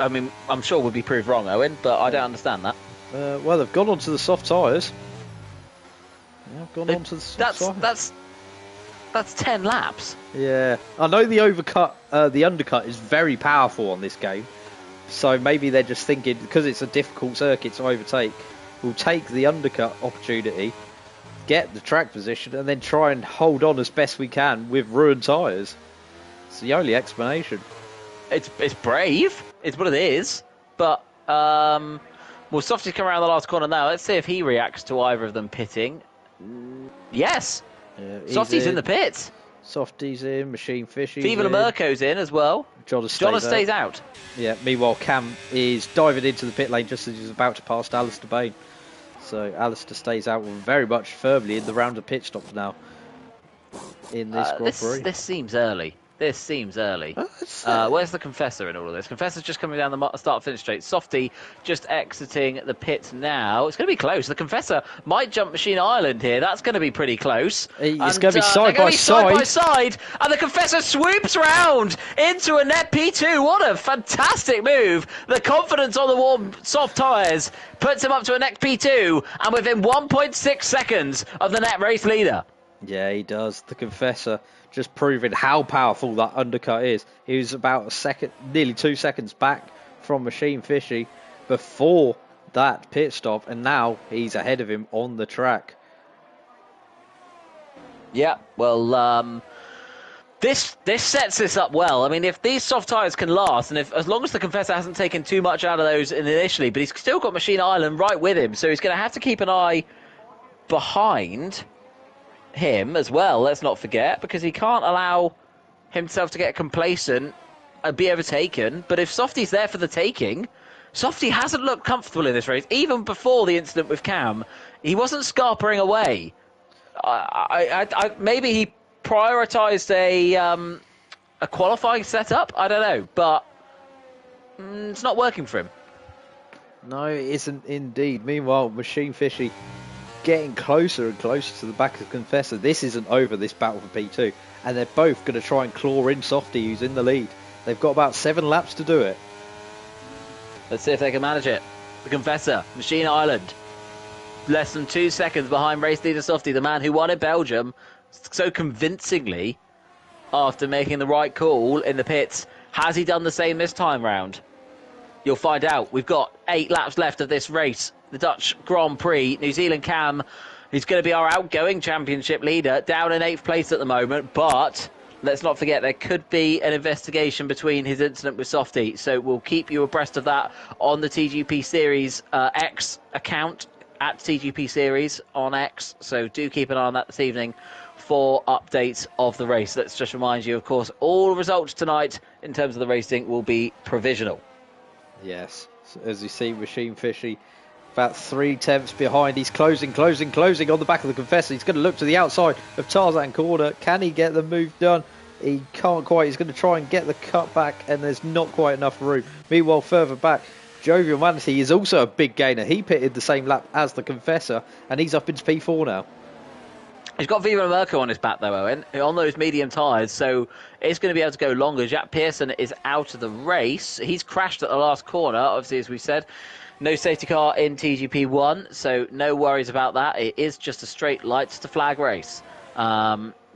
I mean, I'm sure we'll be proved wrong, Owen, but I don't understand that. Well, they've gone onto the soft tyres. Yeah, gone onto the soft tyres. That's 10 laps. Yeah, I know the undercut is very powerful on this game. So maybe they're just thinking, because it's a difficult circuit to overtake, we'll take the undercut opportunity, get the track position, and then try and hold on as best we can with ruined tyres. It's the only explanation. It's brave. It's what it is. But well, Softy's come around the last corner now. Let's see if he reacts to either of them pitting. Yes. Yeah, Softy's in the pits. Softy's in. Machine Fishy. Viva La Merco's in as well. Jonas stays out. Yeah. Meanwhile, Cam is diving into the pit lane just as he's about to pass Alistair Bain. So Alistair stays out very much firmly in the round of pit stops now. In this Grand Prix. This seems early. This seems early. Where's the Confessor in all of this? Confessor's just coming down the start-finish straight. Softy just exiting the pits now. It's going to be close. The Confessor might jump Machine Island here. That's going to be pretty close. It's going to be side by side. And the Confessor swoops round into a net P2. What a fantastic move. The confidence on the warm, soft tyres puts him up to a net P2 and within 1.6 seconds of the net race leader. Yeah, he does. The Confessor just proving how powerful that undercut is. He was about a second, nearly 2 seconds back from Machine Fishy before that pit stop, and now he's ahead of him on the track. Yeah, well, this sets this up well. I mean, if these soft tyres can last, and as long as the Confessor hasn't taken too much out of those initially, but he's still got Machine Island right with him, so he's going to have to keep an eye behind him as well, let's not forget, because he can't allow himself to get complacent and be overtaken. But if Softy's there for the taking, Softy hasn't looked comfortable in this race. Even before the incident with Cam, he wasn't scarpering away. Maybe he prioritised a qualifying setup, I don't know, but it's not working for him. No, it isn't indeed. Meanwhile, Machine Fishy getting closer and closer to the back of the Confessor. This isn't over, this battle for P2, and they're both going to try and claw in Softy, who's in the lead. They've got about 7 laps to do it. Let's see if they can manage it. The Confessor, Machine Island, less than 2 seconds behind race leader Softy, the man who won in Belgium so convincingly after making the right call in the pits. Has he done the same this time round? You'll find out. We've got 8 laps left of this race. The Dutch Grand Prix. New Zealand Cam, who's going to be our outgoing championship leader, down in 8th place at the moment, but let's not forget there could be an investigation between his incident with Softy. So we'll keep you abreast of that on the TGP Series X account at TGP Series on X. So do keep an eye on that this evening for updates of the race. Let's just remind you, of course, all results tonight in terms of the racing will be provisional. Yes, so as you see, Machine Fishy about 3 tenths behind. He's closing on the back of the Confessor. He's going to look to the outside of Tarzan corner. Can he get the move done? He can't quite. He's going to try and get the cut back, and there's not quite enough room. Meanwhile, further back, Jovial Manatee is also a big gainer. He pitted the same lap as the Confessor, and he's up into P4 now. He's got Viva Merco on his back, though, Owen, on those medium tyres, so it's going to be able to go longer. Jack Pearson is out of the race. He's crashed at the last corner, obviously, as we said. No safety car in TGP1, so no worries about that. It is just a straight lights to flag race.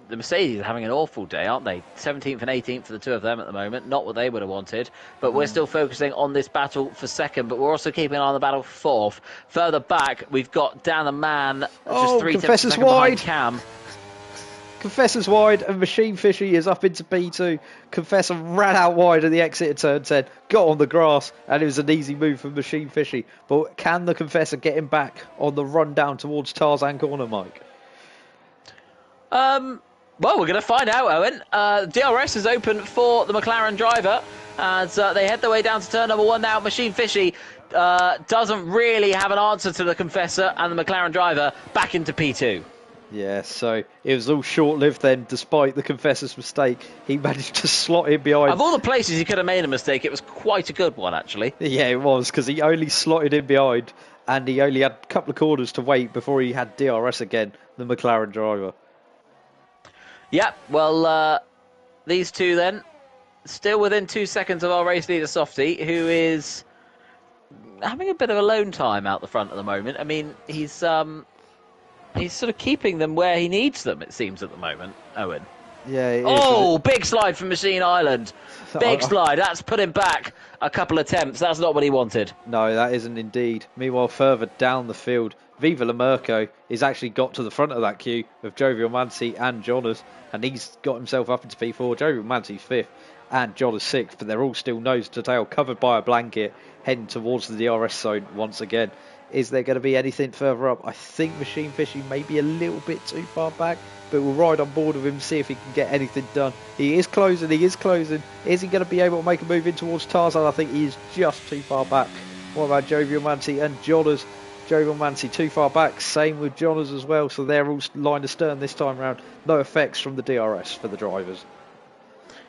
The Mercedes are having an awful day, aren't they? 17th and 18th for the two of them at the moment. Not what they would have wanted. But we're still focusing on this battle for second. But we're also keeping an eye on the battle for fourth. Further back, we've got Dan the Man. Just 3 tenths of a second behind Cam. Confessor's wide and Machine Fishy is up into P2. Confessor ran out wide at the exit of turn 10, got on the grass, and it was an easy move for Machine Fishy. But can the Confessor get him back on the run down towards Tarzan corner, Mike? Well, we're going to find out, Owen. DRS is open for the McLaren driver as they head their way down to turn number 1 now. Machine Fishy doesn't really have an answer to the Confessor and the McLaren driver back into P2. Yeah, so it was all short-lived then, despite the Confessor's mistake. He managed to slot in behind. Of all the places he could have made a mistake, it was quite a good one, actually. Yeah, it was, because he only slotted in behind, and he only had a couple of corners to wait before he had DRS again, the McLaren driver. Yep, well, these two then, still within 2 seconds of our race leader, Softy, who is having a bit of alone time out the front at the moment. I mean, he's sort of keeping them where he needs them, it seems, at the moment, Owen. Yeah, it is. Oh, big slide from Machine Island. Big slide. That's put him back a couple of attempts. That's not what he wanted. No, that isn't indeed. Meanwhile, further down the field, Viva Lamerco has actually got to the front of that queue of Jovial Manatee and Jonas, and he's got himself up into P4. Jovial Manatee's 5th and Jonas 6th, but they're all still nose to tail, covered by a blanket, heading towards the DRS zone once again. Is there going to be anything further up? I think Machine Fishy may be a little bit too far back, but we'll ride on board with him, see if he can get anything done. He is closing. Is he going to be able to make a move in towards Tarzan? I think he is just too far back. What about Jovial Manatee and Jonas? Jovial Manatee too far back, same with Jonas as well, so they're all line astern this time around. No effects from the DRS for the drivers.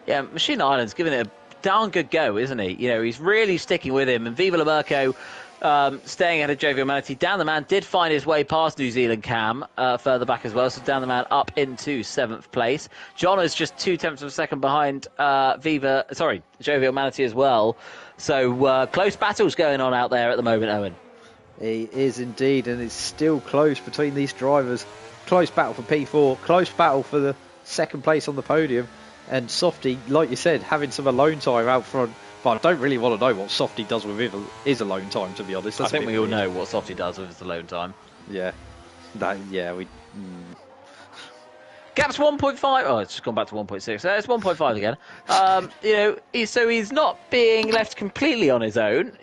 Yeah, Machine Island's giving it a darn good go, isn't he? You know, he's really sticking with him, and Viva Lamerco staying ahead of Jovial Manatee. Dan the Man did find his way past New Zealand Cam further back as well, so Dan the Man up into 7th place. John is just 2 tenths of a second behind Jovial Manatee as well. So close battles going on out there at the moment, Owen. He is indeed, and it's still close between these drivers. Close battle for P4, close battle for the second place on the podium. And Softy, like you said, having some alone time out front. But I don't really want to know what Softy does with his alone time, to be honest. I think we all know what Softy does with his alone time. Yeah. Gap's 1.5. Oh, it's just gone back to 1.6. It's 1.5 again. He's not being left completely on his own.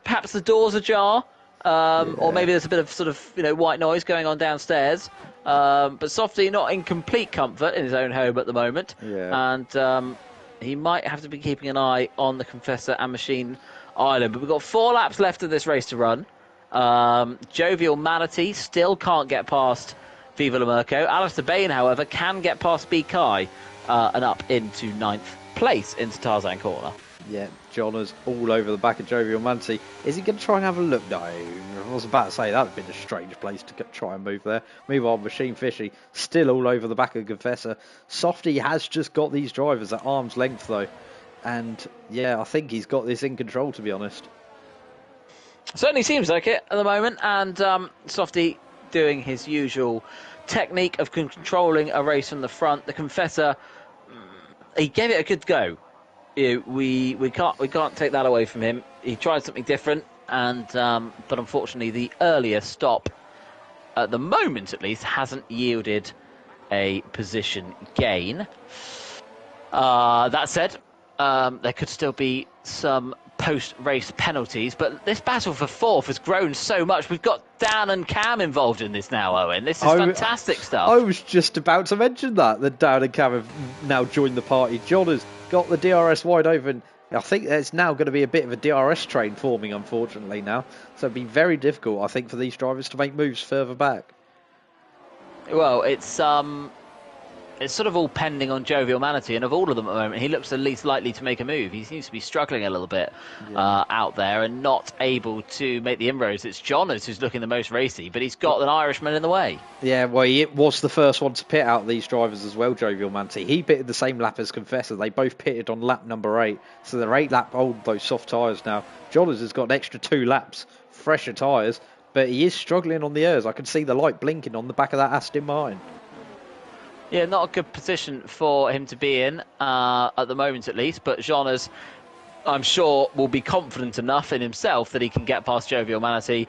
Perhaps the door's ajar, or maybe there's a bit of sort of white noise going on downstairs. But Softy not in complete comfort in his own home at the moment, and he might have to be keeping an eye on the Confessor and Machine Island. But we've got 4 laps left of this race to run. Jovial Manatee still can't get past Viva Lamerco. Alistair Bain, however, can get past B Kai and up into 9th place into Tarzan corner. Yeah, Jonas all over the back of Jovial Manatee. Is he going to try and have a look? No, I was about to say that would have been a strange place to try and move there. Meanwhile, Machine Fishy still all over the back of Confessor. Softy has just got these drivers at arm's length though. And yeah, I think he's got this in control, to be honest. Certainly seems like it at the moment. And Softy doing his usual technique of controlling a race from the front. The Confessor, he gave it a good go. We can't take that away from him. He tried something different, and but unfortunately the earlier stop, at the moment at least, hasn't yielded a position gain. That said, there could still be some post-race penalties, but this battle for fourth has grown so much. We've got Dan and Cam involved in this now, Owen. This is fantastic stuff. I was just about to mention that Dan and Cam have now joined the party. John has got the DRS wide open. I think there's now going to be a bit of a DRS train forming, unfortunately, now. So it'd be very difficult, I think, for these drivers to make moves further back. Well, it's sort of all pending on Jovial Manatee, and of all of them at the moment, he looks the least likely to make a move. He seems to be struggling a little bit out there and not able to make the inroads. It's Jonas who's looking the most racy, but he's got an Irishman in the way. Yeah, well, he was the first one to pit out these drivers as well, Jovial Manatee. He pitted the same lap as Confessor. They both pitted on lap number 8, so they're 8 lap old, those soft tyres now. Jonas has got an extra 2 laps, fresher tyres, but he is struggling on the airs. I can see the light blinking on the back of that Aston Martin. Yeah, not a good position for him to be in, at the moment at least, but Jonas, I'm sure, will be confident enough in himself that he can get past Jovial Manatee.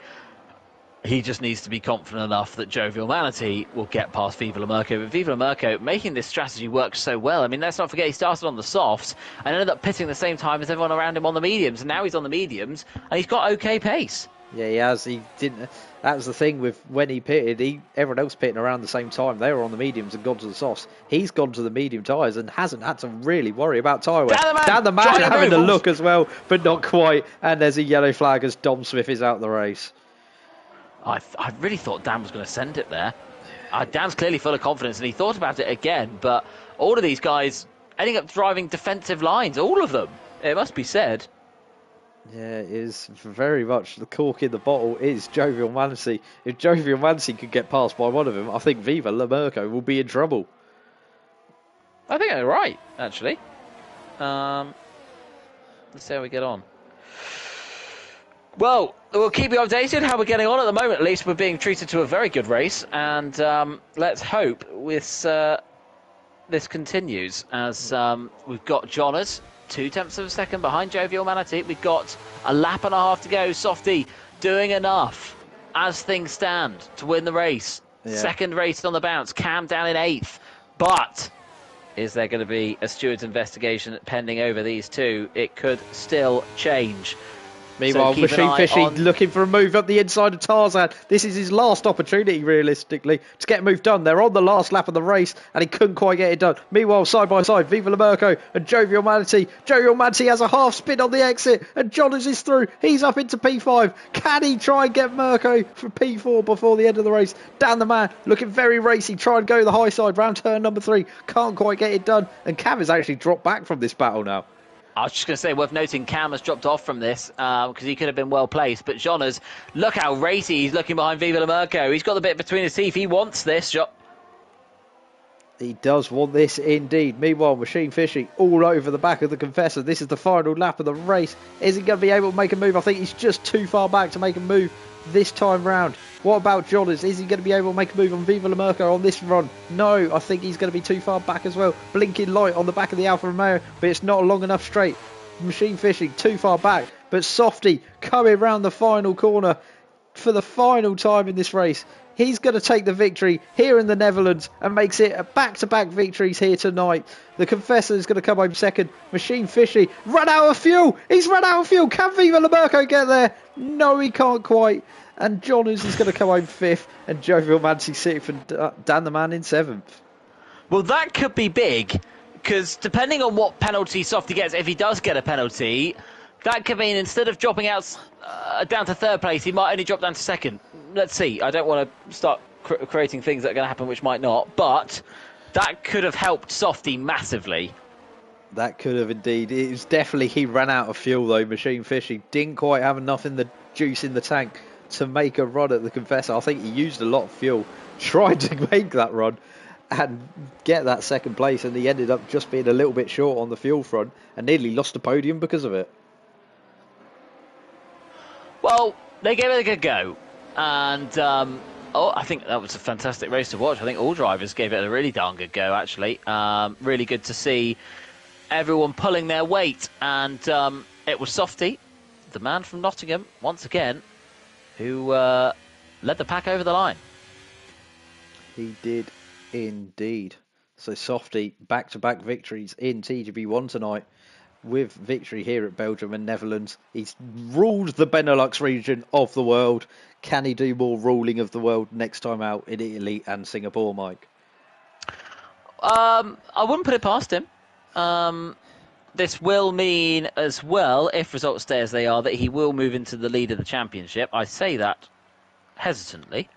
He just needs to be confident enough that Jovial Manatee will get past Viva La Merco. But Viva La Merco making this strategy work so well. I mean, let's not forget he started on the softs and ended up pitting the same time as everyone around him on the mediums, and now he's on the mediums, and he's got okay pace. Yeah, he has. He didn't. That was the thing with when he pitted. Everyone else pitting around the same time. They were on the mediums and gone to the softs. He's gone to the medium tyres and hasn't had to really worry about tyre wear. Dan the man having a look as well, but not quite. And there's a yellow flag as Dom Smith is out the race. I really thought Dan was going to send it there. Dan's clearly full of confidence, and he thought about it again. But all of these guys ending up driving defensive lines, all of them. It must be said. Yeah, it is very much the cork in the bottle is Jovial Manatee. If Jovial Manatee could get past by one of them, I think Viva La Merco will be in trouble. I think they're right, actually. Let's see how we get on. Well, we'll keep you updated how we're getting on at the moment. At least we're being treated to a very good race, and let's hope this continues as we've got Jonas 0.2 of a second behind Jovial Manatee. We've got a lap and a half to go. Softy doing enough as things stand to win the race. Yeah. Second race on the bounce. Cam down in 8th. But is there going to be a steward's investigation pending over these two? It could still change. Meanwhile, Machine Fishy looking for a move up the inside of Tarzan. This is his last opportunity, realistically, to get a move done. They're on the last lap of the race, and he couldn't quite get it done. Meanwhile, side by side, Viva La Merco and Jovial Manatee. Jovial Manatee has a half spin on the exit, and Jonas is through. He's up into P5. Can he try and get Merco for P4 before the end of the race? Dan the man, looking very racy, try and go the high side, round turn number 3. Can't quite get it done, and Cam has actually dropped back from this battle now. I was just going to say, worth noting, Cam has dropped off from this because he could have been well placed. But Jonas, look how racy he's looking behind Viva La Merco. He's got the bit between his teeth. He wants this. He does want this indeed. Meanwhile, Machine Fishy all over the back of the Confessor. This is the final lap of the race. Is he going to be able to make a move? I think he's just too far back to make a move this time round. What about Jonas? Is he going to be able to make a move on Viva La Merco on this run? No, I think he's going to be too far back as well. Blinking light on the back of the Alfa Romeo, but it's not a long enough straight. Machine Fishing too far back, but Softy coming round the final corner for the final time in this race. He's going to take the victory here in the Netherlands and makes it a back-to-back victories here tonight. The Confessor is going to come home second. Machine Fishy run out of fuel. He's run out of fuel. Can Viva La Merco get there? No, he can't quite. And Jonas is going to come home 5th, and Jovial Manatee 6th, and Dan the man in 7th. Well, that could be big, because depending on what penalty Softy gets, if he does get a penalty, that could mean instead of dropping out down to 3rd place, he might only drop down to 2nd. Let's see. I don't want to start creating things that are going to happen which might not, but that could have helped Softy massively. That could have indeed. It was definitely he ran out of fuel though. Machine Fishy didn't quite have enough in the juice in the tank to make a run at the Confessor. I think he used a lot of fuel trying to make that run and get that 2nd place, and he ended up just being a little bit short on the fuel front and nearly lost the podium because of it. Well, they gave it a good go, and I think that was a fantastic race to watch. I think all drivers gave it a really darn good go, actually. Really good to see everyone pulling their weight, and it was Softy, the man from Nottingham, once again, who led the pack over the line. He did Indeed. So Softy, back-to-back victories in TGB1 tonight, with victory here at Belgium and Netherlands. He's ruled the Benelux region of the world. Can he do more ruling of the world next time out in Italy and Singapore, Mike? I wouldn't put it past him. This will mean as well, if results stay as they are, that he will move into the lead of the championship. I say that hesitantly,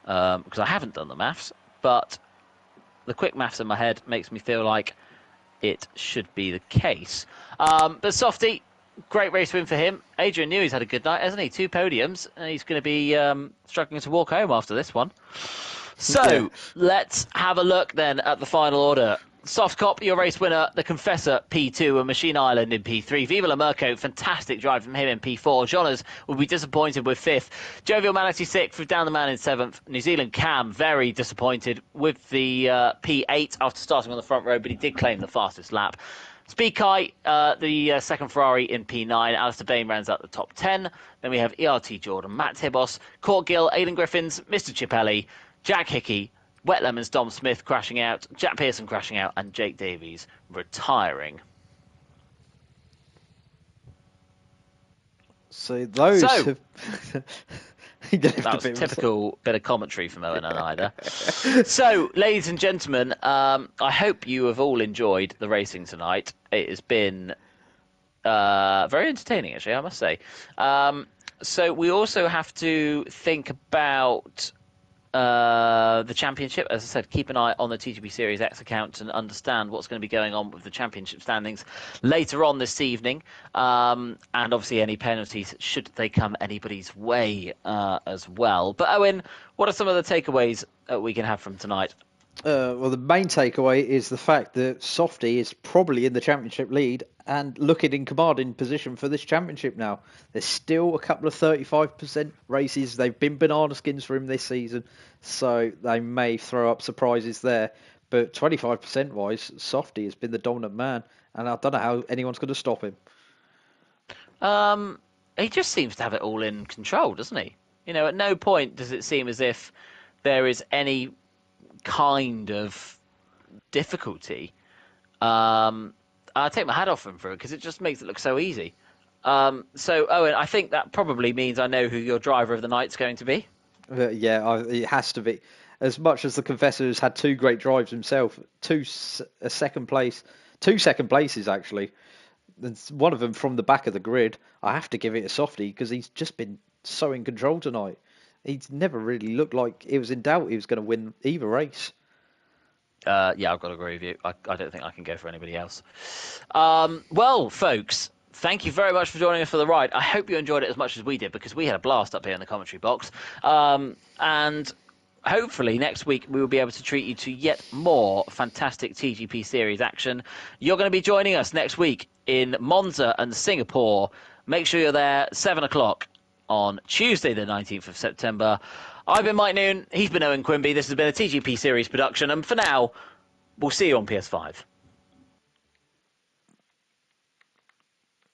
because I haven't done the maths, but the quick maths in my head makes me feel like it should be the case. But Softy, great race win for him. Adrian Newey's had a good night, hasn't he? 2 podiums, and he's going to be struggling to walk home after this one. So let's have a look then at the final order. Soft Cop, your race winner, the Confessor, P2, and Machine Island in P3. Viva La Merco, fantastic drive from him in P4. Jonas will be disappointed with 5th. Jovial Manatee 6th, with Down the Man in 7th. New Zealand Cam, very disappointed with the P8 after starting on the front row, but he did claim the fastest lap. Speed Kai, the second Ferrari in P9. Alistair Bain rounds out the top 10. Then we have ERT Jordan, Matt Tibos, Court Gill, Aidan Griffins, Mr. Chippelli, Jack Hickey, Wet Lemons, Dom Smith crashing out, Jack Pearson crashing out, and Jake Davies retiring. So those have... that was a typical bit of commentary from Owen and I there. So, ladies and gentlemen, I hope you have all enjoyed the racing tonight. It has been very entertaining, actually, I must say. So we also have to think about the championship. As I said, keep an eye on the TGB Series X account and understand what's going to be going on with the championship standings later on this evening. And obviously any penalties should they come anybody's way as well. But Owen, what are some of the takeaways that we can have from tonight? Well, the main takeaway is the fact that Softy is probably in the championship lead and looking in commanding position for this championship now. There's still a couple of 35% races. They've been banana skins for him this season, so they may throw up surprises there. But 25% wise, Softy has been the dominant man, and I don't know how anyone's going to stop him. He just seems to have it all in control, doesn't he? You know, at no point does it seem as if there is any kind of difficulty. I take my hat off him for it because it just makes it look so easy. So, Owen, I think that probably means I know who your driver of the night's going to be. It has to be. As much as the Confessor has had 2 great drives himself, two second places actually. One of them from the back of the grid. I have to give it a Softy because he's just been so in control tonight. He's never really looked like it was in doubt he was going to win either race. Yeah, I've got to agree with you. I don't think I can go for anybody else. Well, folks, thank you very much for joining us for the ride. I hope you enjoyed it as much as we did because we had a blast up here in the commentary box. And hopefully next week we will be able to treat you to yet more fantastic TGP Series action. You're going to be joining us next week in Monza and Singapore. Make sure you're there, 7 o'clock. On Tuesday, the 19th of September. I've been Mike Noon. He's been Owen Quimby. This has been a TGP Series production. And for now, we'll see you on PS5.